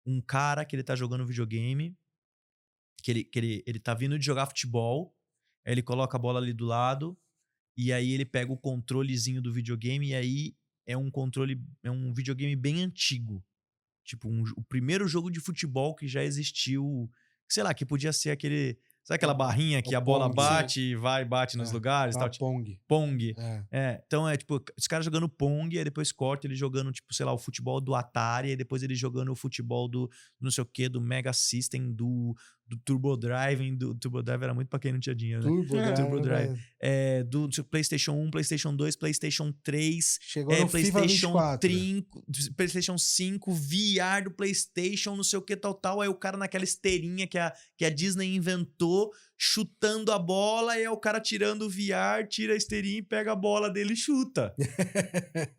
um cara que ele tá jogando videogame, que ele tá vindo de jogar futebol, aí ele coloca a bola ali do lado, e aí ele pega o controlezinho do videogame, e aí é um videogame bem antigo. Tipo, o primeiro jogo de futebol que já existiu, sei lá, que podia ser aquele... Sabe aquela barrinha que a bola Pong, bate e vai e bate nos lugares? Tal? Pong. Pong. Então tipo, esse cara jogando Pong, aí depois corta ele jogando, tipo, sei lá, o futebol do Atari, aí depois ele jogando o futebol do não sei o que, do Mega System, do Turbo Drive. Do Turbo Drive era muito pra quem não tinha dinheiro, né? Turbo Drive. Do PlayStation 1, PlayStation 2, PlayStation 3. Chegou no PlayStation FIFA 24. PlayStation 5, VR do PlayStation, não sei o que, tal. Aí o cara naquela esteirinha que a Disney inventou, chutando a bola, e aí o cara tirando o VR, tira a esteirinha e pega a bola dele e chuta.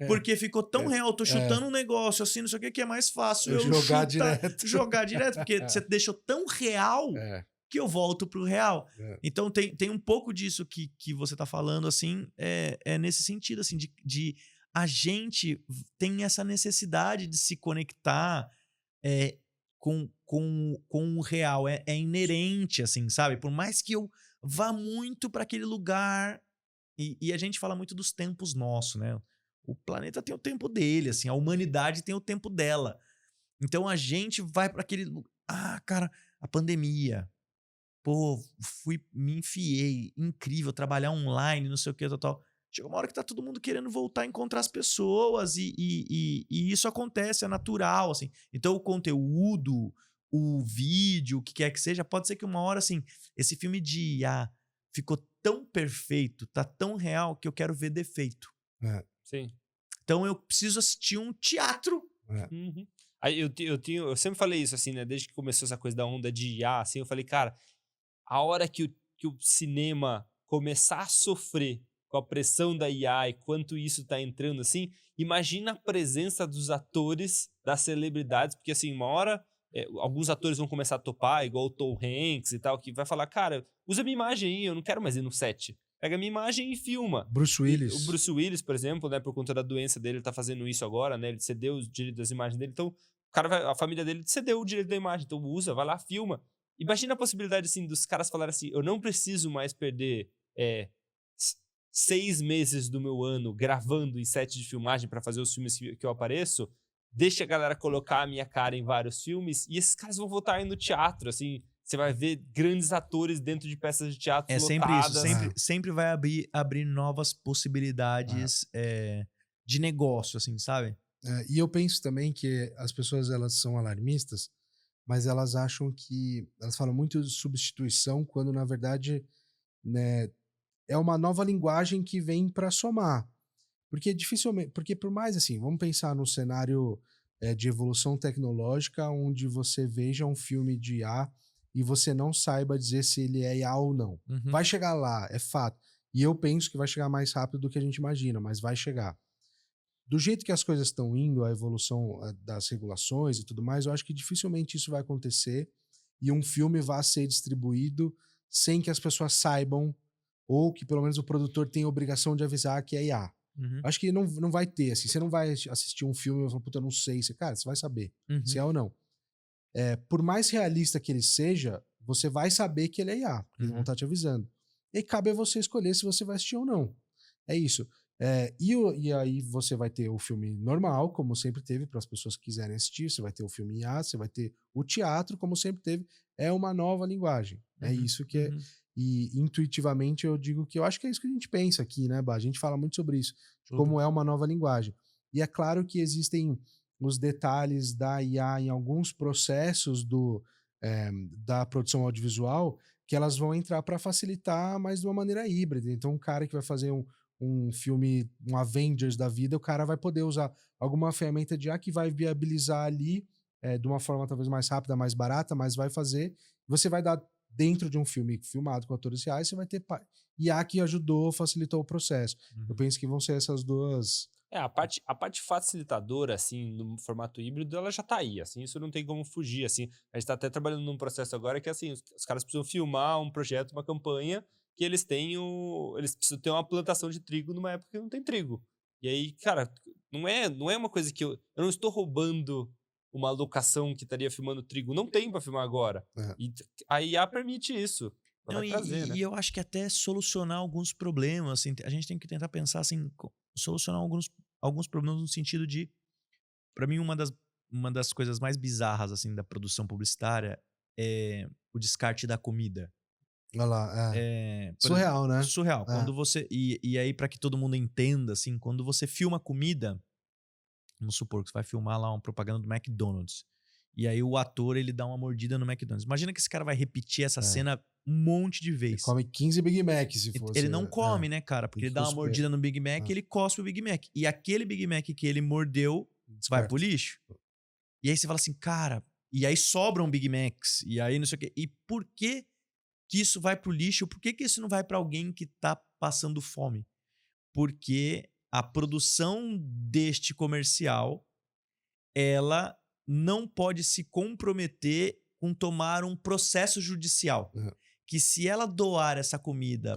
Porque ficou tão real, tô chutando um negócio assim, não sei o que é mais fácil eu jogar direto, porque você deixou tão real que eu volto pro real. Então tem um pouco disso que você tá falando, assim, nesse sentido, assim, de a gente tem essa necessidade de se conectar com o real. É inerente, assim, sabe? Por mais que eu vá muito para aquele lugar, e a gente fala muito dos tempos nossos, né? O planeta tem o tempo dele, assim, a humanidade tem o tempo dela. Então a gente vai para aquele... cara, a pandemia. Pô, me enfiei, incrível, trabalhar online, não sei o que, tal. Chegou uma hora que tá todo mundo querendo voltar a encontrar as pessoas e isso acontece, é natural, assim. Então o conteúdo, o vídeo, o que quer que seja, pode ser que uma hora, assim, esse filme de IA ficou tão perfeito, tá tão real que eu quero ver defeito. Sim. Então eu preciso assistir um teatro. Uhum. Aí eu sempre falei isso, assim, né? Desde que começou essa coisa da onda de IA, assim, eu falei, cara, a hora que o cinema começar a sofrer com a pressão da IA e quanto isso tá entrando, assim, imagina a presença dos atores, das celebridades, porque, assim, uma hora alguns atores vão começar a topar, igual o Tom Hanks e tal, que vai falar, cara, usa minha imagem aí, eu não quero mais ir no set. Pega a minha imagem e filma. Bruce Willis. O Bruce Willis, por exemplo, né, por conta da doença dele, ele tá fazendo isso agora, né, ele cedeu os direitos das imagens dele, então a família dele cedeu o direito da imagem, então usa, vai lá, filma. Imagina a possibilidade, assim, dos caras falarem assim, eu não preciso mais perder 6 meses do meu ano gravando em set de filmagem para fazer os filmes que eu apareço, deixa a galera colocar a minha cara em vários filmes, e esses caras vão voltar aí no teatro, assim, você vai ver grandes atores dentro de peças de teatro lotadas. Sempre isso, sempre vai abrir novas possibilidades de negócio, assim, sabe? E eu penso também que as pessoas, elas são alarmistas, mas elas acham que... Elas falam muito de substituição, quando, na verdade, né, é uma nova linguagem que vem para somar. Porque dificilmente... Porque por mais, assim, vamos pensar no cenário de evolução tecnológica, onde você veja um filme de IA e você não saiba dizer se ele é IA ou não. Uhum. Vai chegar lá, é fato. E eu penso que vai chegar mais rápido do que a gente imagina, mas vai chegar. Do jeito que as coisas estão indo, a evolução das regulações e tudo mais, eu acho que dificilmente isso vai acontecer e um filme vai ser distribuído sem que as pessoas saibam, ou que pelo menos o produtor tenha a obrigação de avisar que é IA. Uhum. Acho que não vai ter, assim, você não vai assistir um filme e falar, puta, eu não sei. Cara, você vai saber se é ou não. Por mais realista que ele seja, você vai saber que ele é IA, porque eles vão estar te avisando. E cabe a você escolher se você vai assistir ou não. É isso. E aí você vai ter o filme normal, como sempre teve, para as pessoas que quiserem assistir. Você vai ter o filme IA, você vai ter o teatro, como sempre teve. É uma nova linguagem. É isso que é. E intuitivamente eu digo que eu acho que é isso que a gente pensa aqui, né, Bah? A gente fala muito sobre isso, como é uma nova linguagem. E é claro que existem os detalhes da IA em alguns processos da produção audiovisual que elas vão entrar para facilitar, mas de uma maneira híbrida. Então, um cara que vai fazer um filme, um Avengers da vida, o cara vai poder usar alguma ferramenta de IA que vai viabilizar ali de uma forma talvez mais rápida, mais barata, mas vai fazer. Você vai dar dentro de um filme filmado com atores reais, você vai ter IA que ajudou, facilitou o processo. Eu penso que vão ser essas duas. A parte facilitadora, assim, no formato híbrido, ela já tá aí, assim, isso não tem como fugir, assim. A gente tá até trabalhando num processo agora que, assim, os caras precisam filmar um projeto, uma campanha, que eles precisam ter uma plantação de trigo numa época que não tem trigo. E aí, cara, não é uma coisa que eu não estou roubando uma locação que estaria filmando trigo, não tem pra filmar agora. E a IA permite isso. Ela vai trazer, né? E eu acho que até solucionar alguns problemas, assim, a gente tem que tentar pensar assim, solucionar alguns problemas no sentido de, para mim, uma das coisas mais bizarras assim da produção publicitária é o descarte da comida. Olha lá, surreal, né? Surreal. Quando você e aí, para que todo mundo entenda, assim, quando você filma comida, vamos supor que você vai filmar lá uma propaganda do McDonald's. E aí o ator, ele dá uma mordida no McDonald's. Imagina que esse cara vai repetir essa cena um monte de vezes. Ele come 15 Big Mac, se fosse. Ele não come, né, cara? Porque ele dá uma mordida no Big Mac e ele cospe o Big Mac. E aquele Big Mac que ele mordeu vai pro lixo. E aí você fala assim, cara... E aí sobram Big Macs. E aí não sei o quê. E por que isso vai pro lixo? Por que isso não vai pra alguém que tá passando fome? Porque a produção deste comercial, ela não pode se comprometer com tomar um processo judicial. Que se ela doar essa comida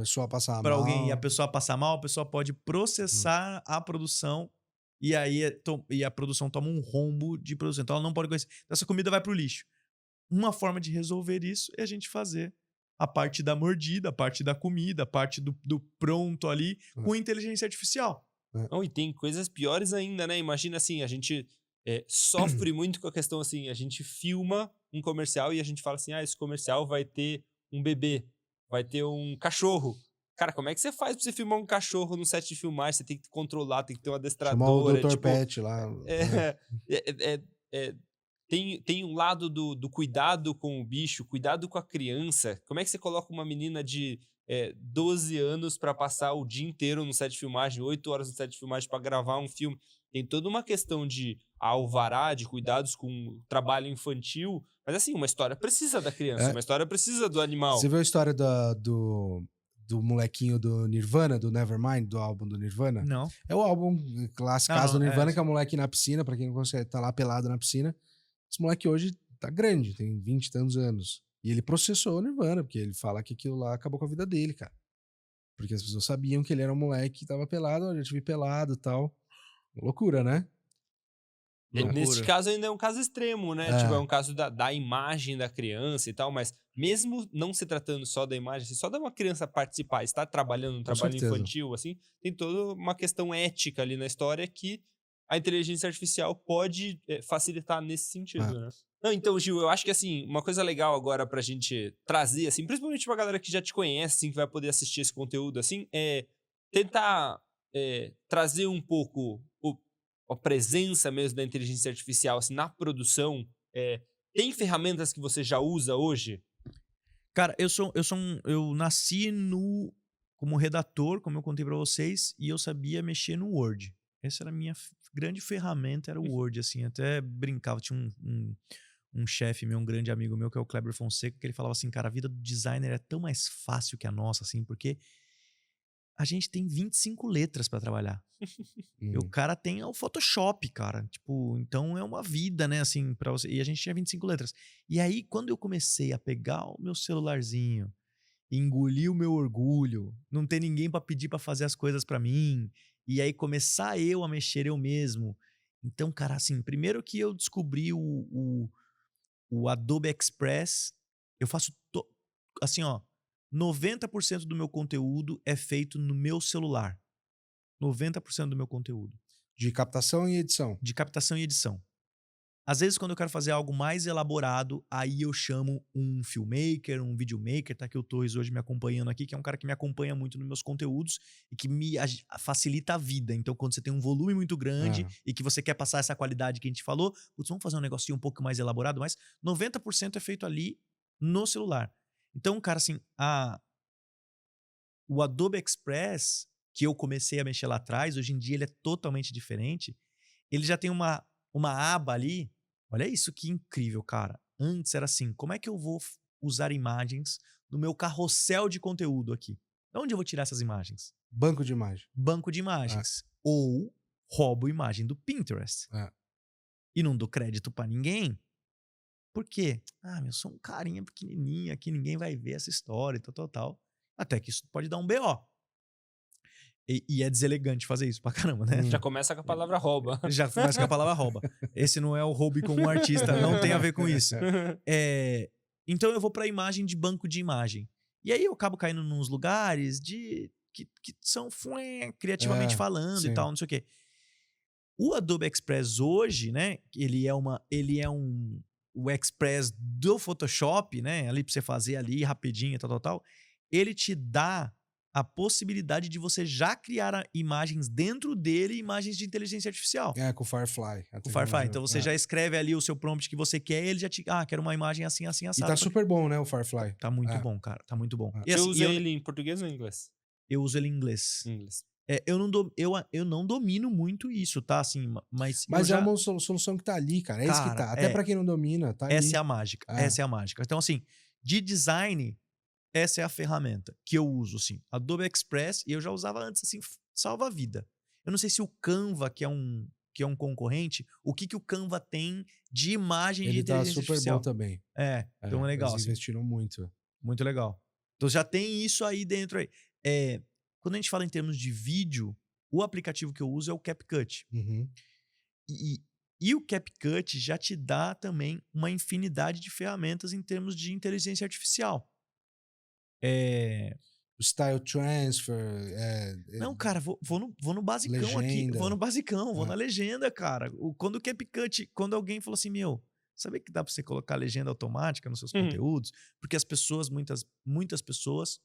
para alguém e a pessoa passar mal, a pessoa pode processar a produção e aí a produção toma um rombo de produção. Então ela não pode conhecer. Então essa comida vai pro lixo. Uma forma de resolver isso é a gente fazer a parte da mordida, a parte da comida, a parte do pronto ali com inteligência artificial. Não, e tem coisas piores ainda, né? Imagina assim, a gente sofre muito com a questão assim, a gente filma um comercial e a gente fala assim, esse comercial vai ter um bebê, vai ter um cachorro. Cara, como é que você faz pra você filmar um cachorro no set de filmagem? Você tem que controlar, tem que ter uma adestradora. Chamar o Dr. Pet lá. Tem um lado do cuidado com o bicho, cuidado com a criança. Como é que você coloca uma menina de 12 anos pra passar o dia inteiro no set de filmagem, 8 horas no set de filmagem pra gravar um filme? Tem toda uma questão de alvará, de cuidados com trabalho infantil. Mas assim, uma história precisa da criança, uma história precisa do animal. Você viu a história do molequinho do Nirvana, do Nevermind, do álbum do Nirvana? Não. É o álbum clássico do Nirvana, que é o moleque na piscina, pra quem não consegue, tá lá pelado na piscina. Esse moleque hoje tá grande, tem 20 e tantos anos. E ele processou o Nirvana, porque ele fala que aquilo lá acabou com a vida dele, cara. Porque as pessoas sabiam que ele era um moleque que tava pelado, eu já te vi pelado e tal. Loucura, né? Nesse caso ainda é um caso extremo, né? Tipo, é um caso da imagem da criança e tal, mas mesmo não se tratando só da imagem, assim, só de uma criança participar, estar trabalhando um trabalho infantil, assim, tem toda uma questão ética ali na história que a inteligência artificial pode facilitar nesse sentido, né? Não, então, Gil, eu acho que, assim, uma coisa legal agora pra gente trazer, assim, principalmente pra galera que já te conhece, assim, que vai poder assistir esse conteúdo, assim, é tentar trazer um pouco a presença mesmo da inteligência artificial assim, na produção. Tem ferramentas que você já usa hoje? Cara, eu nasci como redator, como eu contei pra vocês, e eu sabia mexer no Word. Essa era a minha grande ferramenta, era o Word, assim, até brincava, tinha um chefe meu, um grande amigo meu, que é o Kleber Fonseca, que ele falava assim, cara, a vida do designer é tão mais fácil que a nossa, assim, porque a gente tem 25 letras pra trabalhar. E o cara tem o Photoshop, cara. Tipo, então é uma vida, né, assim, pra você. E a gente tinha 25 letras. E aí, quando eu comecei a pegar o meu celularzinho, engolir o meu orgulho, não ter ninguém pra pedir pra fazer as coisas pra mim, e aí começar eu a mexer eu mesmo. Então, cara, assim, primeiro que eu descobri o Adobe Express, eu faço, assim, ó, 90% do meu conteúdo é feito no meu celular. 90% do meu conteúdo. De captação e edição. De captação e edição. Às vezes, quando eu quero fazer algo mais elaborado, aí eu chamo um filmmaker, um videomaker, tá aqui o Torres hoje me acompanhando aqui, que é um cara que me acompanha muito nos meus conteúdos e que me facilita a vida. Então, quando você tem um volume muito grande e que você quer passar essa qualidade que a gente falou, putz, vamos fazer um negocinho um pouco mais elaborado, mas 90% é feito ali no celular. Então, cara, assim, o Adobe Express que eu comecei a mexer lá atrás, hoje em dia ele é totalmente diferente. Ele já tem uma aba ali. Olha isso, que incrível, cara. Antes era assim, como é que eu vou usar imagens no meu carrossel de conteúdo aqui? De onde eu vou tirar essas imagens? Banco de imagem. Banco de imagens. Ou roubo imagem do Pinterest. E não dou crédito pra ninguém. Por quê? Eu sou um carinha pequenininho aqui, ninguém vai ver essa história e tal. Até que isso pode dar um BO. E é deselegante fazer isso pra caramba, né? Já começa com a palavra rouba. Já começa com a palavra rouba. Esse não é o roube com um artista, não tem a ver com isso. Então eu vou pra imagem de banco de imagem. E aí eu acabo caindo nos lugares que são criativamente falando sim. e tal, não sei o quê. O Adobe Express hoje, né? Ele é o Express do Photoshop, né? Ali pra você fazer ali rapidinho, tal. Ele te dá a possibilidade de você já criar imagens dentro dele, imagens de inteligência artificial. Com o Firefly. Com o Firefly. Então você já escreve ali o seu prompt que você quer e ele já te... quero uma imagem assim, assim, assado. E tá super bom, né, o Firefly? Tá muito bom, cara. Tá muito bom. Você usa ele em português ou em inglês? Eu uso ele em inglês. Em inglês. Eu não domino muito isso, tá? Assim, mas é uma solução que tá ali, cara. É isso que tá. Até pra quem não domina, tá ali. Essa é a mágica. Essa é a mágica. Então, assim, de design, essa é a ferramenta que eu uso, assim. Adobe Express, e eu já usava antes, assim, salva a vida. Eu não sei se o Canva, que é um concorrente, o que o Canva tem de imagem de inteligência artificial. Ele tá super bom também. Então é legal. Eles investiram muito. Muito legal. Então já tem isso aí dentro aí. Quando a gente fala em termos de vídeo, o aplicativo que eu uso é o CapCut. Uhum. E o CapCut já te dá também uma infinidade de ferramentas em termos de inteligência artificial. O Style Transfer. Não, cara, vou no basicão legenda. aqui. Vou no basicão, vou na legenda, cara. Quando o CapCut, quando alguém falou assim, sabe que dá pra você colocar legenda automática nos seus conteúdos? Porque as pessoas, muitas pessoas,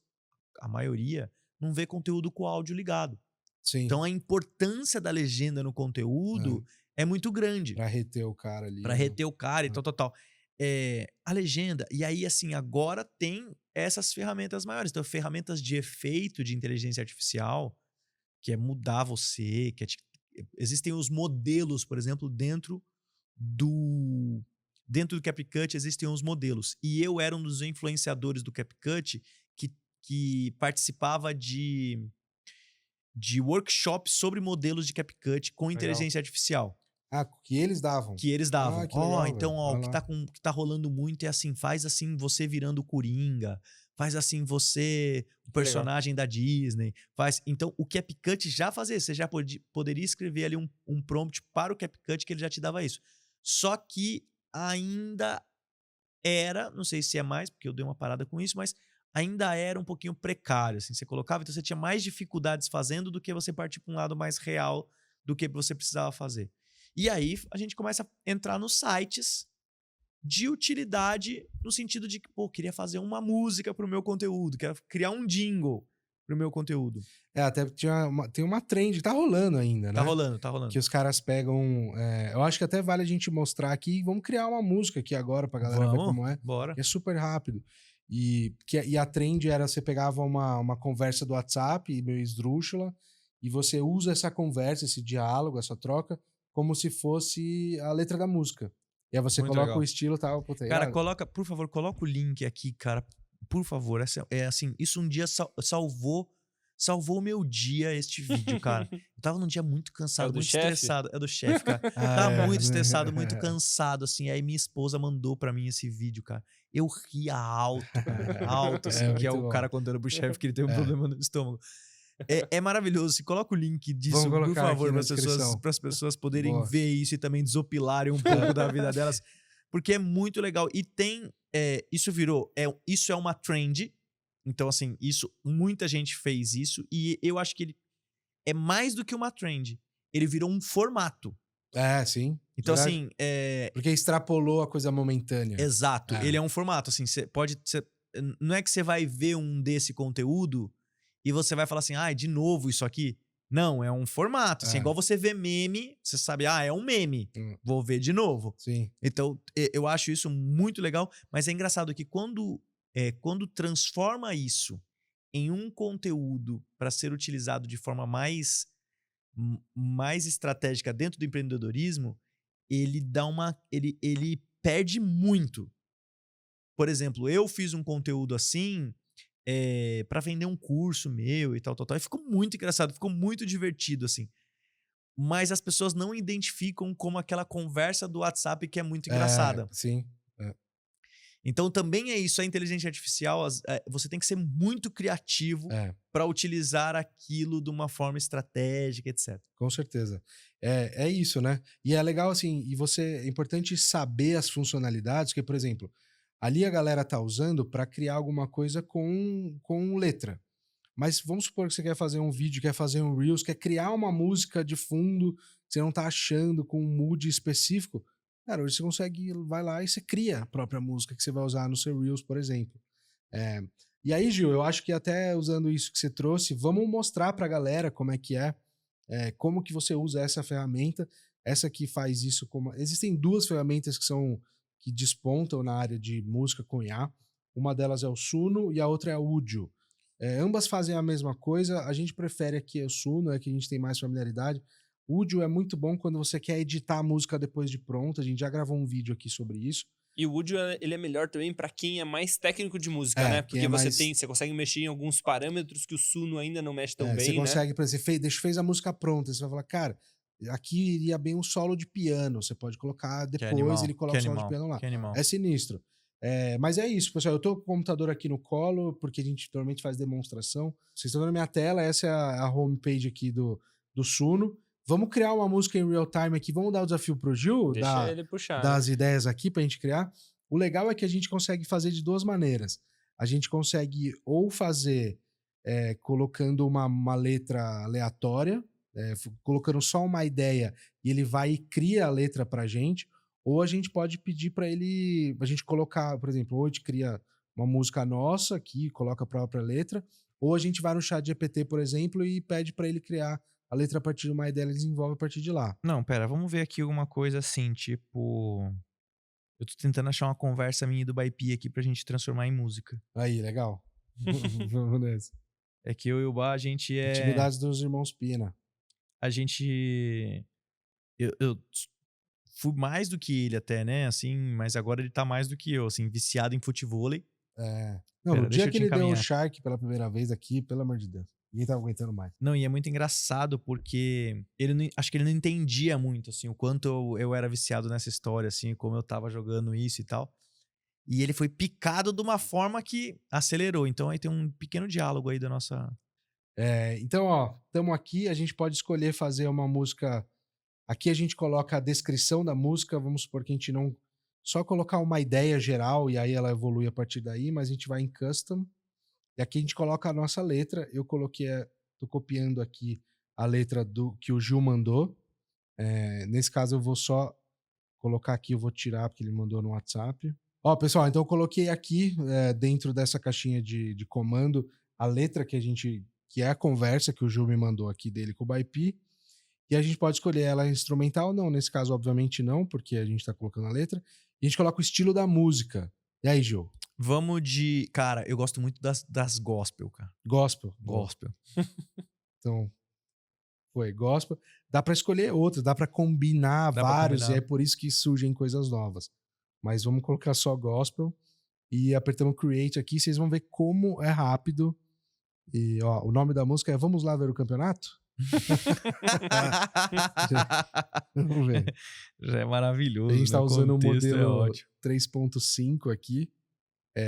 a maioria, não vê conteúdo com o áudio ligado. Sim. Então a importância da legenda no conteúdo é muito grande. Pra reter o cara ali. Pra reter o cara e tal. A legenda, e aí assim, agora tem essas ferramentas maiores. Então, ferramentas de efeito de inteligência artificial, que é mudar você, existem os modelos, por exemplo, dentro do CapCut existem os modelos. E eu era um dos influenciadores do CapCut que participava de workshops sobre modelos de CapCut com inteligência artificial. Que eles davam. Que eles davam. Então, o que tá rolando muito é assim, faz assim você virando o Coringa, faz assim você, o personagem da Disney, faz... Então, o CapCut já fazia isso. Você já poderia escrever ali um prompt para o CapCut que ele já te dava isso. Só que ainda era, não sei se é mais, porque eu dei uma parada com isso, mas ainda era um pouquinho precário, assim, você colocava, então você tinha mais dificuldades fazendo do que você partir para um lado mais real do que você precisava fazer. E aí a gente começa a entrar nos sites de utilidade no sentido de que, queria fazer uma música pro meu conteúdo, quero criar um jingle pro meu conteúdo. Até tem uma trend, tá rolando ainda, né? Tá rolando. Que os caras pegam... eu acho que até vale a gente mostrar aqui, vamos criar uma música aqui agora pra galera ver como é. Bora. É super rápido. E a trend era, você pegava uma conversa do WhatsApp, meio esdrúxula, e você usa essa conversa, esse diálogo, essa troca, como se fosse a letra da música. E aí você coloca o estilo e tal. Cara, por favor, coloca o link aqui, cara. Por favor. Assim, isso um dia salvou o meu dia, este vídeo, cara. Eu tava num dia muito cansado, muito estressado. É do chefe, cara. Tava muito estressado, muito cansado, assim. Aí minha esposa mandou pra mim esse vídeo, cara. Eu ria alto, cara. Alto, assim. Que é o cara contando pro chefe que ele tem um problema no estômago. É maravilhoso. Se coloca o link disso, por favor, para as pessoas poderem ver isso e também desopilarem um pouco da vida delas. Porque é muito legal. E tem... isso virou... isso é uma trend. Então, assim, muita gente fez isso. E eu acho que ele é mais do que uma trend. Ele virou um formato. Sim. Então, verdade. assim... Porque extrapolou a coisa momentânea. Exato. Ele é um formato. Assim, não é que você vai ver um desse conteúdo e você vai falar assim, de novo isso aqui. Não, é um formato. Assim, igual você vê meme, você sabe, é um meme. Vou ver de novo. Sim. Então, eu acho isso muito legal, mas é engraçado que quando transforma isso em um conteúdo para ser utilizado de forma mais estratégica dentro do empreendedorismo, ele perde muito. Por exemplo, eu fiz um conteúdo assim para vender um curso meu e tal. E ficou muito engraçado, ficou muito divertido, assim. Mas as pessoas não identificam como aquela conversa do WhatsApp que é muito engraçada. Sim. Então também é isso, a inteligência artificial, você tem que ser muito criativo para utilizar aquilo de uma forma estratégica, etc. Com certeza. É isso, né? E é legal assim, é importante saber as funcionalidades, porque, por exemplo, ali a galera tá usando para criar alguma coisa com letra. Mas vamos supor que você quer fazer um vídeo, quer fazer um Reels, quer criar uma música de fundo que você não tá achando com um mood específico. Cara, hoje você consegue, vai lá e você cria a própria música que você vai usar no seu Reels, por exemplo. E aí, Gil, eu acho que até usando isso que você trouxe, vamos mostrar pra galera como é que como que você usa essa ferramenta, essa que faz isso Existem duas ferramentas que despontam na área de música com IA. Uma delas é o Suno e a outra é a Udio. Ambas fazem a mesma coisa, a gente prefere aqui o Suno, que a gente tem mais familiaridade. O Udio é muito bom quando você quer editar a música depois de pronta, a gente já gravou um vídeo aqui sobre isso. E o Udio, ele é melhor também para quem é mais técnico de música, né? Porque você consegue mexer em alguns parâmetros que o Suno ainda não mexe tão bem, você consegue, por exemplo, você fez a música pronta, você vai falar, cara, aqui iria bem um solo de piano, você pode colocar depois, ele coloca o solo de piano lá. É sinistro. Mas é isso, pessoal. Eu tô com o computador aqui no colo, porque a gente normalmente faz demonstração. Vocês estão vendo a minha tela, essa é a homepage aqui do Suno. Vamos criar uma música em real time aqui. Vamos dar o desafio pro Gil? Deixa ele puxar. Das ideias aqui pra gente criar. O legal é que a gente consegue fazer de duas maneiras. A gente consegue ou fazer colocando uma letra aleatória, colocando só uma ideia e ele vai e cria a letra pra gente. Ou a gente pode pedir para ele, a gente colocar, por exemplo, ou a gente cria uma música nossa aqui, coloca a própria letra, ou a gente vai no chat GPT, por exemplo, e pede para ele criar a letra a partir de uma ideia, ele desenvolve a partir de lá. Não, pera, vamos ver aqui alguma coisa assim, tipo... Eu tô tentando achar uma conversa minha do Baipi aqui pra gente transformar em música. Aí, legal. Vamos nessa. É que eu e o Bá, a gente Atividades dos irmãos Pina. A gente... Eu fui mais do que ele até, né? Assim, mas agora ele tá mais do que eu, assim, viciado em futevôlei. Não, no dia que ele deu o Shark pela primeira vez aqui, pelo amor de Deus, ninguém tava aguentando mais. Não, e é muito engraçado porque acho que ele não entendia muito, assim, o quanto eu era viciado nessa história, assim, como eu tava jogando isso e tal. E ele foi picado de uma forma que acelerou. Então aí tem um pequeno diálogo aí da nossa... Então, ó, estamos aqui, a gente pode escolher fazer uma música... Aqui a gente coloca a descrição da música, vamos supor que a gente não... Só colocar uma ideia geral e aí ela evolui a partir daí, mas a gente vai em Custom. E aqui a gente coloca a nossa letra. Eu tô copiando aqui a letra que o Gil mandou. Nesse caso eu vou só colocar aqui, eu vou tirar porque ele mandou no WhatsApp. Ó, pessoal, então eu coloquei aqui dentro dessa caixinha de comando a letra que é a conversa que o Gil me mandou aqui dele com o Baipi. E a gente pode escolher ela instrumental, não, nesse caso, obviamente não, porque a gente tá colocando a letra. E a gente coloca o estilo da música. E aí, Gil? Vamos de... Cara, eu gosto muito das gospel, cara. Gospel? Gospel. Então, foi gospel. Dá pra escolher outras, dá pra combinar vários, e é por isso que surgem coisas novas. Mas vamos colocar só gospel. E apertamos Create aqui, vocês vão ver como é rápido. E, ó, o nome da música é Vamos Lá Ver o Campeonato? Vamos ver. Já é maravilhoso. A gente está usando o modelo 3.5 aqui.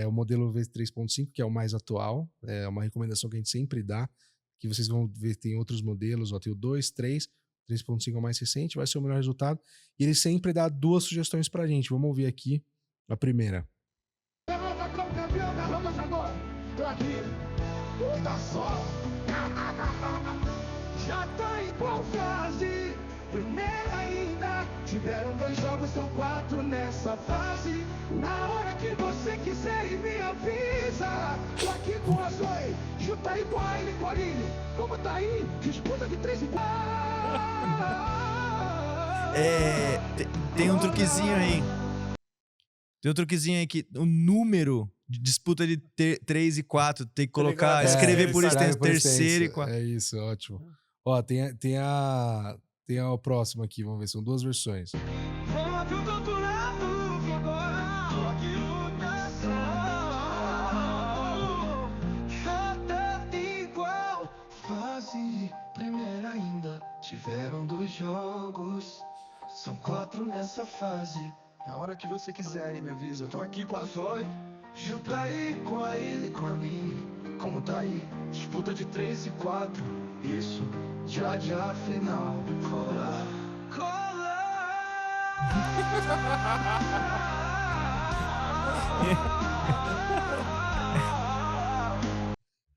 O modelo V3.5, que é o mais atual. É uma recomendação que a gente sempre dá. Que vocês vão ver, tem outros modelos. Ó, tem o 2, 3. 3.5 é o mais recente, vai ser o melhor resultado. E ele sempre dá duas sugestões pra gente. Vamos ouvir aqui a primeira. Tô aqui. Tá só. Já tá em qual fase? Primeira ainda. Tiveram 2 jogos, são 4 nessa fase. Na hora que você quiser e me avisa. Tô aqui com a Zoe, junta aí com a Ele Corinho. Como tá aí? Disputa de 3 igual. Tem um truquezinho aí. Tem um truquezinho aí que o número disputa de 3 e 4, tem que colocar, ligado? escrever por escreve extenso, terceiro e quarto. É isso, ótimo. Ó, tem a próxima aqui, vamos ver, são 2 versões. Primeira ainda, tiveram 2 jogos, são 4 nessa fase. Na hora que você quiser, me avisa, eu tô aqui com a Zoe. Gil tá aí, com a ele, com a mim. Como tá aí? Disputa de 3 e 4. Isso, já final. Cola.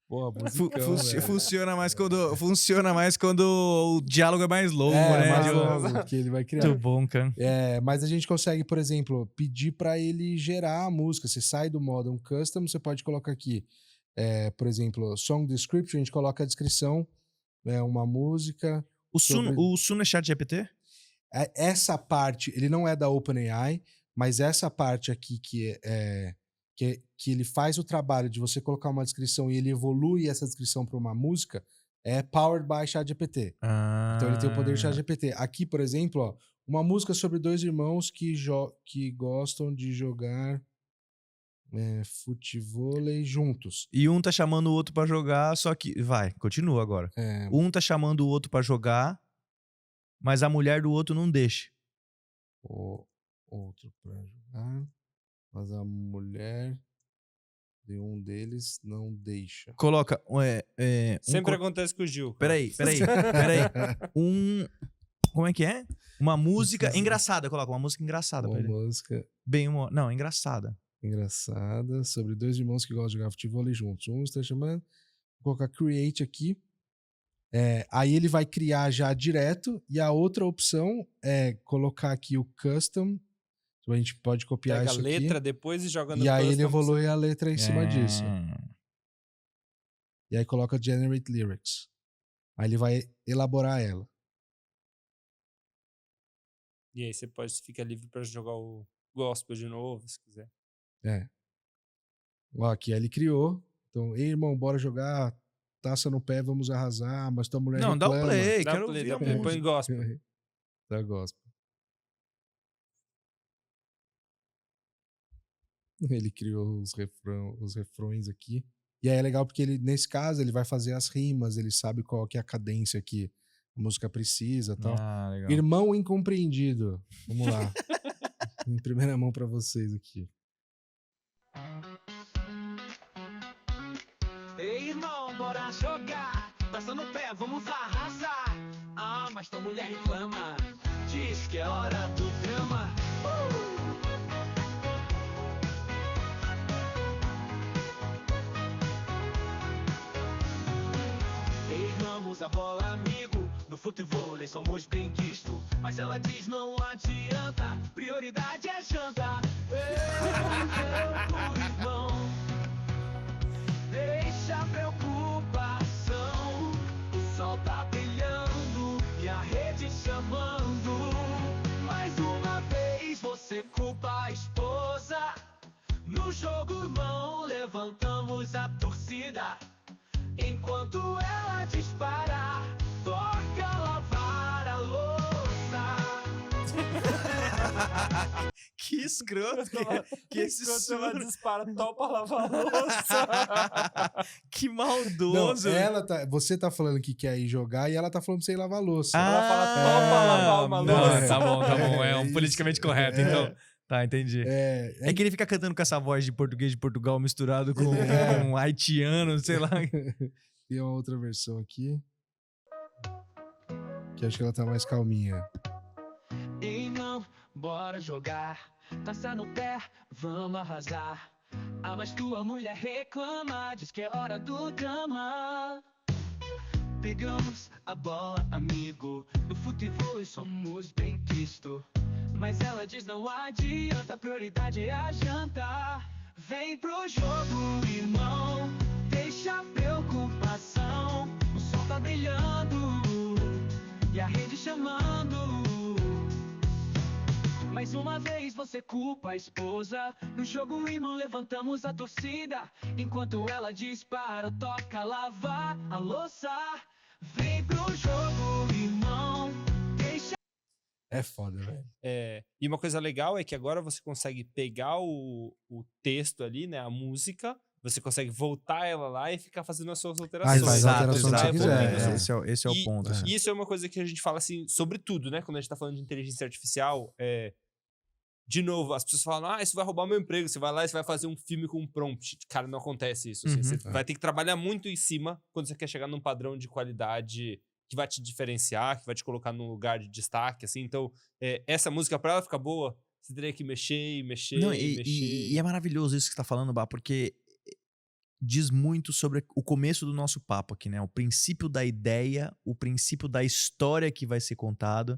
Pô, musicão, funciona mais quando o diálogo é mais longo, né? Mais longo, que ele vai criar. Muito bom, cara. Mas a gente consegue, por exemplo, pedir para ele gerar a música. Você sai do modo custom, você pode colocar aqui, por exemplo, song description, a gente coloca a descrição, uma música. O Suno é ChatGPT? Essa parte, ele não é da OpenAI, mas essa parte aqui que ele faz o trabalho de você colocar uma descrição e ele evolui essa descrição para uma música, é powered by ChatGPT. Então ele tem o poder de ChatGPT. Aqui, por exemplo, ó, uma música sobre 2 irmãos que gostam de jogar futevôlei juntos. E um tá chamando o outro pra jogar, só que... continua agora. Um tá chamando o outro pra jogar, mas a mulher do outro não deixa. O outro pra jogar, mas a mulher de um deles não deixa. Coloca... Sempre acontece com o Gil. Peraí. Como é que é? Uma música engraçada. Coloca uma música engraçada pra ele. Uma música... Não, engraçada. Engraçada, sobre 2 irmãos que gostam de jogar futebol juntos. Um está chamando, vou colocar create aqui. Aí ele vai criar já direto. E a outra opção é colocar aqui o custom. A gente pode copiar Pega isso aqui. a letra depois e joga no E aí custom. ele evolui a letra em cima disso. E aí coloca generate lyrics. Aí ele vai elaborar ela. E aí você fica livre para jogar o gospel de novo, se quiser. Ó, aqui ele criou. Então, ei, irmão, bora jogar. Taça no pé, vamos arrasar. Mas tua mulher Não, reclama. dá o play. Dá Quero play, ouvir dá a play. música. Põe gospel. Tá gospel. Ele criou os refrões aqui. E aí é legal porque ele, nesse caso, ele vai fazer as rimas, ele sabe qual que é a cadência que a música precisa e tal. Legal. Irmão incompreendido. Vamos lá. Em primeira mão pra vocês aqui. Ei, irmão, bora jogar. Taça no pé, vamos arrasar. Ah, mas tua mulher reclama. Diz que é hora do drama. Erramos a bola, amigo. No futevôlei somos bem quisto. Mas ela diz não adianta. Prioridade é janta. Ei, meu irmão. Deixa a preocupação. O sol tá brilhando e a rede chamando. Mais uma vez você culpa a esposa. No jogo, irmão, levantamos a torcida. Enquanto ela dispara, toca lavar a louça. Que escroto. Que esse Enquanto ela surdo. dispara, topa lavar a louça. Que Não, maldoso. você tá falando que quer ir jogar e ela tá falando pra você ir lavar a louça. Ela fala, topa lavar uma não, louça. Tá bom. É um Isso. politicamente correto, então. Tá, entendi. É que ele fica cantando com essa voz de português de Portugal misturado com um haitiano, sei lá. Tem uma outra versão aqui. Que acho que ela tá mais calminha. Ei, não, bora jogar. Taça no pé, vamos arrasar. Ah, mas tua mulher reclama. Diz que é hora do drama. Pegamos a bola, amigo. No futebol somos bem quisto. Mas ela diz não adianta. A prioridade é a janta. Vem pro jogo, irmão. Deixa a preocupação. O sol tá brilhando e a rede chamando. Mais uma vez você culpa a esposa. No jogo, irmão, levantamos a torcida. Enquanto ela dispara, toca lavar a louça. Vem pro jogo, irmão. Deixa... É foda, velho. E uma coisa legal é que agora você consegue pegar o texto ali, né? A música, você consegue voltar ela lá e ficar fazendo as suas alterações. faz a alteração que você quiser. Esse é o ponto. Assim. E isso é uma coisa que a gente fala assim sobre tudo, né? Quando a gente tá falando de inteligência artificial, de novo, as pessoas falam, isso vai roubar meu emprego, você vai lá e você vai fazer um filme com um prompt. Cara, não acontece isso. Assim, você vai ter que trabalhar muito em cima quando você quer chegar num padrão de qualidade que vai te diferenciar, que vai te colocar num lugar de destaque, assim. Então, essa música, pra ela ficar boa, você teria que mexer e mexer e mexer. E é maravilhoso isso que você tá falando, Bá, porque diz muito sobre o começo do nosso papo aqui, né? O princípio da ideia, o princípio da história que vai ser contado.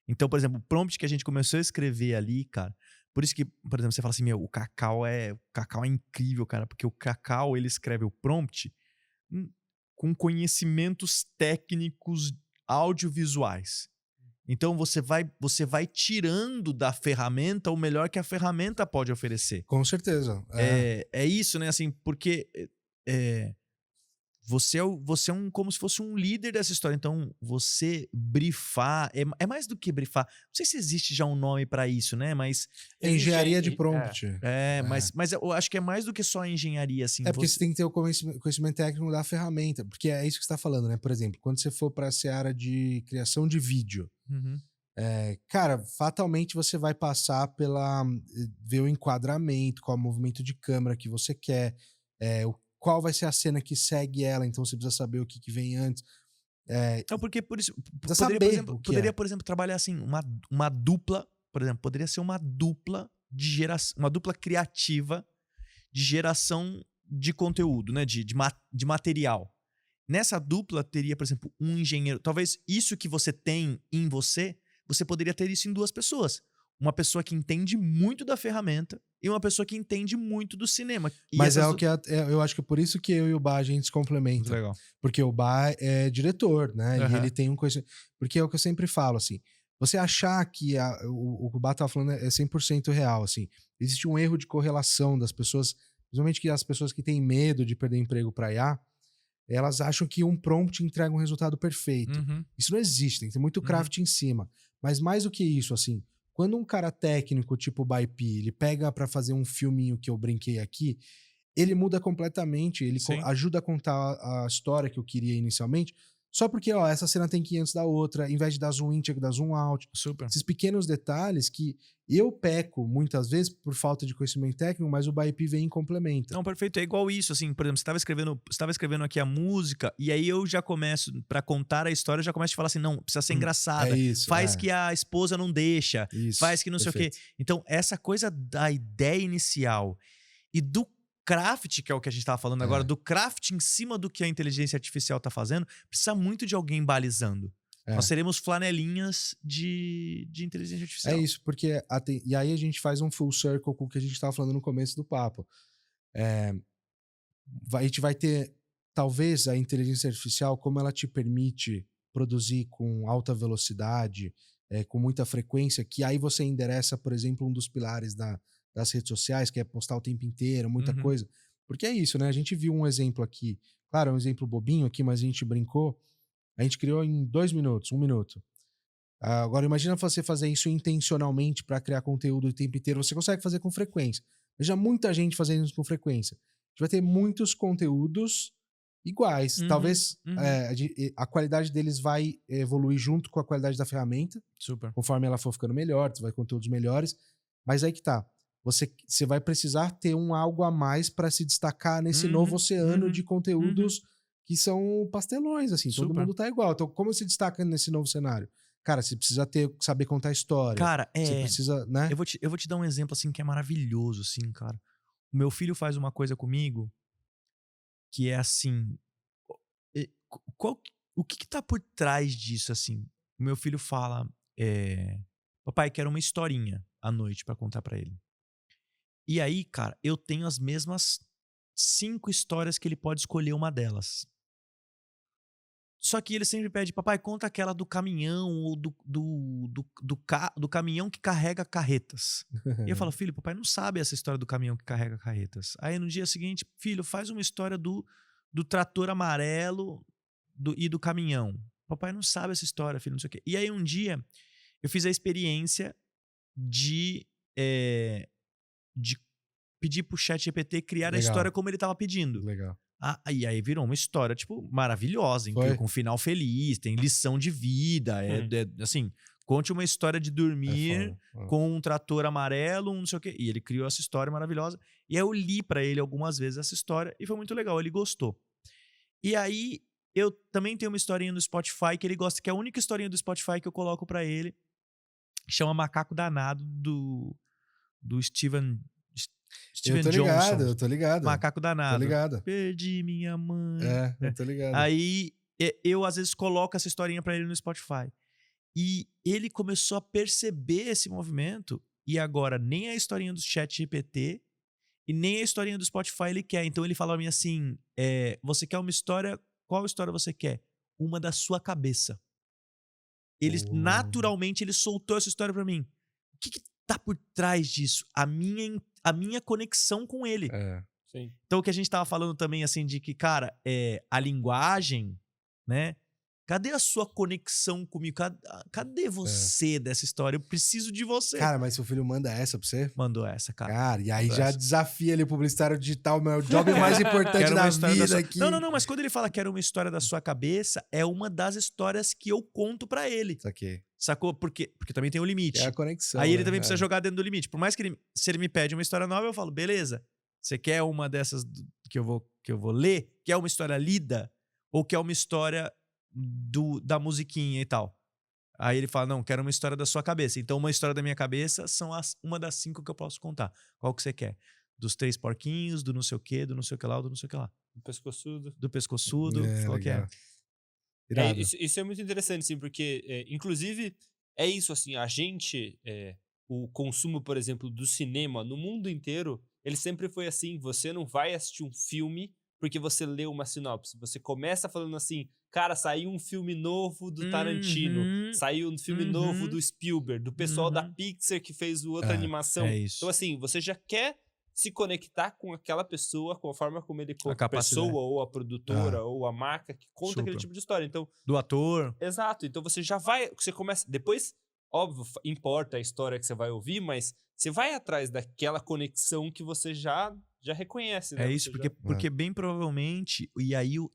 Então, por exemplo, o prompt que a gente começou a escrever ali, cara, por isso que, por exemplo, você fala assim, o Cacau é incrível, cara, porque o Cacau, ele escreve o prompt com conhecimentos técnicos audiovisuais. Então, você vai tirando da ferramenta o melhor que a ferramenta pode oferecer. Com certeza. É isso, né? Assim, porque você é como se fosse um líder dessa história. Então, você brifar... É mais do que brifar. Não sei se existe já um nome pra isso, né? Mas... Engenharia de prompt. Mas eu acho que é mais do que só engenharia, assim. Porque você tem que ter o conhecimento técnico da ferramenta. Porque é isso que você está falando, né? Por exemplo, quando você for para a seara de criação de vídeo, cara, fatalmente você vai passar ver o enquadramento, qual é o movimento de câmera que você quer, qual vai ser a cena que segue ela, então você precisa saber o que vem antes. Não, porque por isso poderia, por exemplo, trabalhar assim, uma dupla, por exemplo, poderia ser uma dupla de geração, uma dupla criativa de geração de conteúdo, né? De material. Nessa dupla teria, por exemplo, um engenheiro. Talvez isso que você tem em você poderia ter isso em duas pessoas. Uma pessoa que entende muito da ferramenta e uma pessoa que entende muito do cinema. Mas eu acho que é por isso que eu e o Bá a gente se complementa. Legal. Porque o Bá é diretor, né? E ele tem um conhecimento. Porque é o que eu sempre falo, assim. Você achar que o que o Bá tá falando é 100% real, assim. Existe um erro de correlação das pessoas, principalmente que as pessoas que têm medo de perder emprego para IA, elas acham que um prompt entrega um resultado perfeito. Isso não existe, tem que ter muito craft em cima. Mas mais do que isso, assim, quando um cara técnico, tipo o Baipi, ele pega pra fazer um filminho que eu brinquei aqui, ele muda completamente, ele ajuda a contar a história que eu queria inicialmente, só porque, essa cena tem que ir antes da outra, em vez de dar zoom in, tinha que dar zoom out. Super. Esses pequenos detalhes que eu peco muitas vezes por falta de conhecimento técnico, mas o Baipi vem e complementa. Não, perfeito. É igual isso, assim, por exemplo, você estava escrevendo aqui a música, e aí eu já começo, pra contar a história, eu já começo a falar assim, não, precisa ser engraçada. Faz que a esposa não deixa, faz que não sei o quê. Então, essa coisa da ideia inicial e do craft, que é o que a gente estava falando agora, do craft em cima do que a inteligência artificial está fazendo, precisa muito de alguém balizando. Nós seremos flanelinhas de inteligência artificial. É isso, porque e aí a gente faz um full circle com o que a gente estava falando no começo do papo. A gente vai ter, talvez, a inteligência artificial, como ela te permite produzir com alta velocidade, com muita frequência, que aí você endereça, por exemplo, um dos pilares das redes sociais, que é postar o tempo inteiro, muita coisa. Porque é isso, né? A gente viu um exemplo aqui, claro, é um exemplo bobinho aqui, mas a gente brincou. A gente criou em 2 minutos, 1 minuto. Agora, imagina você fazer isso intencionalmente para criar conteúdo o tempo inteiro. Você consegue fazer com frequência. Veja muita gente fazendo isso com frequência. A gente vai ter muitos conteúdos iguais. Talvez a qualidade deles vai evoluir junto com a qualidade da ferramenta. Super. Conforme ela for ficando melhor, você vai ter conteúdos melhores. Mas aí que tá. Você vai precisar ter algo a mais para se destacar nesse novo oceano de conteúdos que são pastelões, assim. Todo mundo tá igual. Então, como se destaca nesse novo cenário? Cara, você precisa saber contar história. Cara, você precisa, né? Eu vou te dar um exemplo, assim, que é maravilhoso, assim, cara. O meu filho faz uma coisa comigo que é assim... O que tá por trás disso, assim? O meu filho fala... Papai, quero uma historinha à noite pra contar pra ele. E aí, cara, eu tenho as mesmas 5 histórias que ele pode escolher uma delas. Só que ele sempre pede, papai, conta aquela do caminhão ou do caminhão que carrega carretas. E eu falo, filho, papai não sabe essa história do caminhão que carrega carretas. Aí no dia seguinte, filho, faz uma história do trator amarelo e do caminhão. Papai não sabe essa história, filho, não sei o quê. E aí um dia eu fiz a experiência de pedir pro ChatGPT criar a história como ele estava pedindo. Legal. E aí virou uma história, tipo, maravilhosa, incrível, com um final feliz, tem lição de vida, assim, conte uma história de dormir com um trator amarelo, não sei o quê. E ele criou essa história maravilhosa. E aí eu li pra ele algumas vezes essa história e foi muito legal, ele gostou. E aí eu também tenho uma historinha no Spotify que ele gosta, que é a única historinha do Spotify que eu coloco pra ele, que chama Macaco Danado, do Steven Johnson. Eu tô ligado. Macaco Danado. Tô ligado. Perdi minha mãe. Eu tô ligado. Aí eu às vezes coloco essa historinha pra ele no Spotify. E ele começou a perceber esse movimento e agora nem a historinha do ChatGPT e nem a historinha do Spotify ele quer. Então ele fala pra mim assim, você quer uma história? Qual história você quer? Uma da sua cabeça. Naturalmente ele soltou essa história pra mim. O que tá por trás disso? A minha conexão com ele. Sim. Então o que a gente tava falando também, assim, de que, cara, a linguagem, né? Cadê a sua conexão comigo? Cadê você dessa história? Eu preciso de você. Cara, mas seu filho manda essa pra você? Mandou essa, cara. Cara, e aí já desafia ele, o publicitário digital, o meu job mais importante da vida aqui. Não, mas quando ele fala que era uma história da sua cabeça, é uma das histórias que eu conto pra ele. Saquei. Sacou? Porque também tem um limite. É a conexão. Aí ele também precisa jogar dentro do limite. Por mais que se ele me pede uma história nova, eu falo, beleza, você quer uma dessas que eu vou ler? Quer uma história lida? Ou quer uma história da musiquinha e tal? Aí ele fala, não, quero uma história da sua cabeça. Então uma história da minha cabeça são uma das 5 que eu posso contar. Qual que você quer? Dos 3 porquinhos, do não sei o quê, do não sei o que lá, do não sei o que lá. Do pescoçudo. Do pescoçudo, qual que é? Isso é muito interessante, sim, porque, inclusive, é isso, assim, a gente, o consumo, por exemplo, do cinema no mundo inteiro, ele sempre foi assim, você não vai assistir um filme porque você leu uma sinopse. Você começa falando assim, cara, saiu um filme novo do Tarantino, saiu um filme novo do Spielberg, do pessoal da Pixar que fez outra animação. É isso. Então, assim, você já quer se conectar com aquela pessoa, com a forma como ele conta a pessoa, ou a produtora, ou a marca que conta aquele tipo de história. Então, do ator. Exato. Então você já vai, você começa, depois, óbvio, importa a história que você vai ouvir, mas você vai atrás daquela conexão que você já reconhece, né? É isso, porque bem provavelmente, e aí o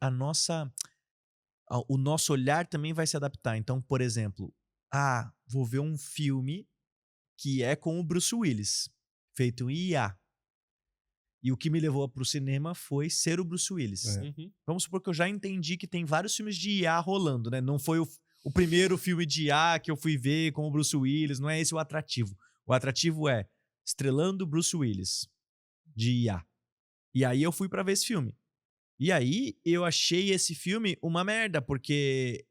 nosso olhar também vai se adaptar. Então, por exemplo, vou ver um filme que é com o Bruce Willis, feito em IA. E o que me levou pro cinema foi ser o Bruce Willis. Vamos supor que eu já entendi que tem vários filmes de IA rolando, né? Não foi o primeiro filme de IA que eu fui ver com o Bruce Willis, não é esse o atrativo. O atrativo é estrelando Bruce Willis, de IA. E aí eu fui pra ver esse filme. E aí eu achei esse filme uma merda, porque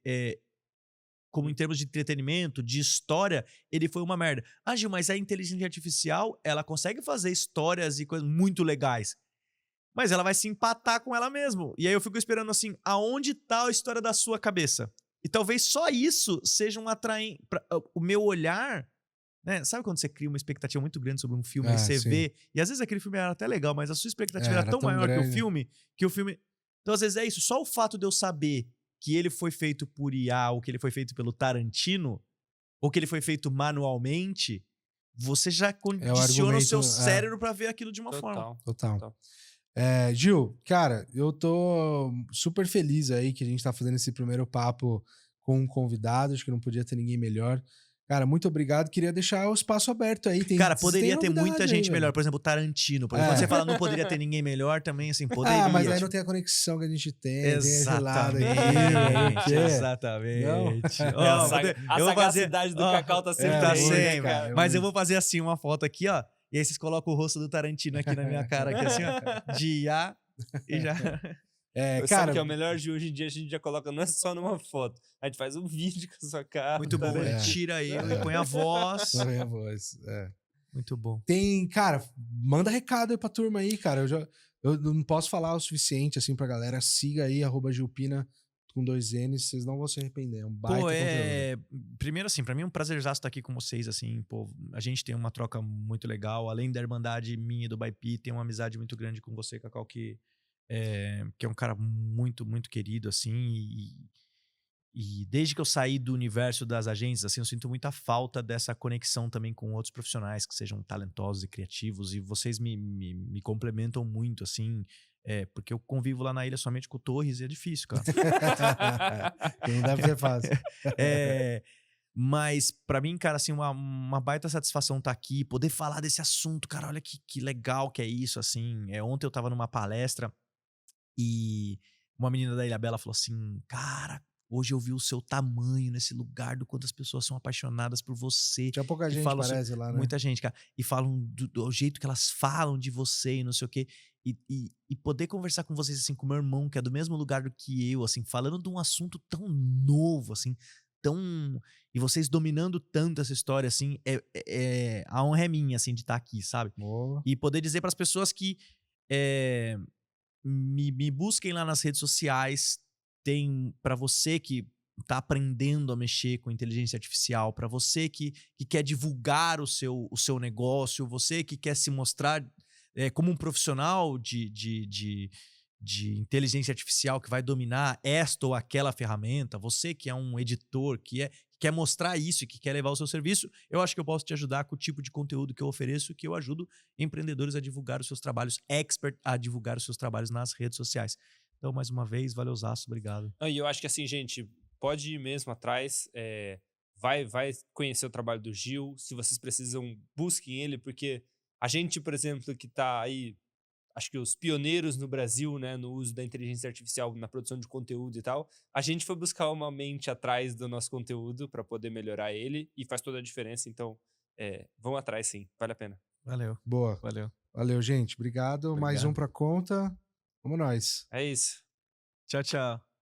como em termos de entretenimento, de história, ele foi uma merda. Gil, mas a inteligência artificial, ela consegue fazer histórias e coisas muito legais. Mas ela vai se empatar com ela mesmo. E aí eu fico esperando assim, aonde tá a história da sua cabeça? E talvez só isso seja um atraente. O meu olhar, né? Sabe quando você cria uma expectativa muito grande sobre um filme e você vê... E às vezes aquele filme era até legal, mas a sua expectativa era tão maior que o filme... Então às vezes é isso. Só o fato de eu saber que ele foi feito por IA, ou que ele foi feito pelo Tarantino, ou que ele foi feito manualmente, você já condiciona o seu cérebro pra ver aquilo de uma forma. Total. Gil, cara, eu tô super feliz aí que a gente tá fazendo esse primeiro papo com um convidado, acho que não podia ter ninguém melhor. Cara, muito obrigado. Queria deixar o espaço aberto aí. Cara, poderia ter muita gente melhor. Por exemplo, o Tarantino. Por exemplo, quando você fala não poderia ter ninguém melhor, também, assim, poderia. Mas aí não tem a conexão que a gente tem. Exatamente. Exatamente. A sagacidade do Cacau tá sempre. Tá sempre. Cara, mas eu vou fazer assim uma foto aqui, ó. E aí vocês colocam o rosto do Tarantino aqui na minha cara, aqui assim, ó. De IA e já... Cara, sabe que é o melhor de hoje em dia, a gente já coloca, não é só numa foto. A gente faz um vídeo com a sua cara. Muito bom, tira ele e põe a voz. Põe a voz, Muito bom. Cara, manda recado aí pra turma aí, cara. Eu não posso falar o suficiente, assim, pra galera. Siga aí, @Gilpina com 2 N's, vocês não vão se arrepender. É um baita conteúdo. Primeiro, assim, pra mim é um prazerzaço estar aqui com vocês, assim, pô. A gente tem uma troca muito legal. Além da irmandade minha e do Baipi, tem uma amizade muito grande com você, Cacau, que é um cara muito, muito querido, assim. E desde que eu saí do universo das agências, assim, eu sinto muita falta dessa conexão também com outros profissionais que sejam talentosos e criativos. E vocês me complementam muito, assim, porque eu convivo lá na ilha somente com o Torres e é difícil, cara. Não deve ser fácil. Mas pra mim, cara, assim, uma baita satisfação estar aqui, poder falar desse assunto, cara, olha que legal que é isso, assim. Ontem eu tava numa palestra e uma menina da Ilha Bela falou assim, cara, hoje eu vi o seu tamanho nesse lugar, do quanto as pessoas são apaixonadas por você. Tinha pouca gente, parece, lá, né? Muita gente, cara. E falam do jeito que elas falam de você e não sei o quê. E poder conversar com vocês, assim, com meu irmão, que é do mesmo lugar do que eu, assim, falando de um assunto tão novo, assim, e vocês dominando tanto essa história, assim, a honra é minha, assim, de estar aqui, sabe? Boa. E poder dizer para as pessoas que me busquem lá nas redes sociais. Tem para você que tá aprendendo a mexer com inteligência artificial, para você que quer divulgar o seu negócio, você que quer se mostrar como um profissional de inteligência artificial que vai dominar esta ou aquela ferramenta, você que é um editor, que quer mostrar isso e que quer levar o seu serviço, eu acho que eu posso te ajudar com o tipo de conteúdo que eu ofereço, que eu ajudo empreendedores a divulgar os seus trabalhos, expert a divulgar os seus trabalhos nas redes sociais. Então, mais uma vez, valeuzaço, obrigado. E eu acho que assim, gente, pode ir mesmo atrás, vai conhecer o trabalho do Gil, se vocês precisam, busquem ele, porque a gente, por exemplo, que tá aí, acho que os pioneiros no Brasil, né, no uso da inteligência artificial na produção de conteúdo e tal, a gente foi buscar uma mente atrás do nosso conteúdo para poder melhorar ele e faz toda a diferença, então vão atrás sim, vale a pena. Valeu. Boa. Valeu, gente. Obrigado. Mais um pra conta. Vamos nós. É isso. Tchau, tchau.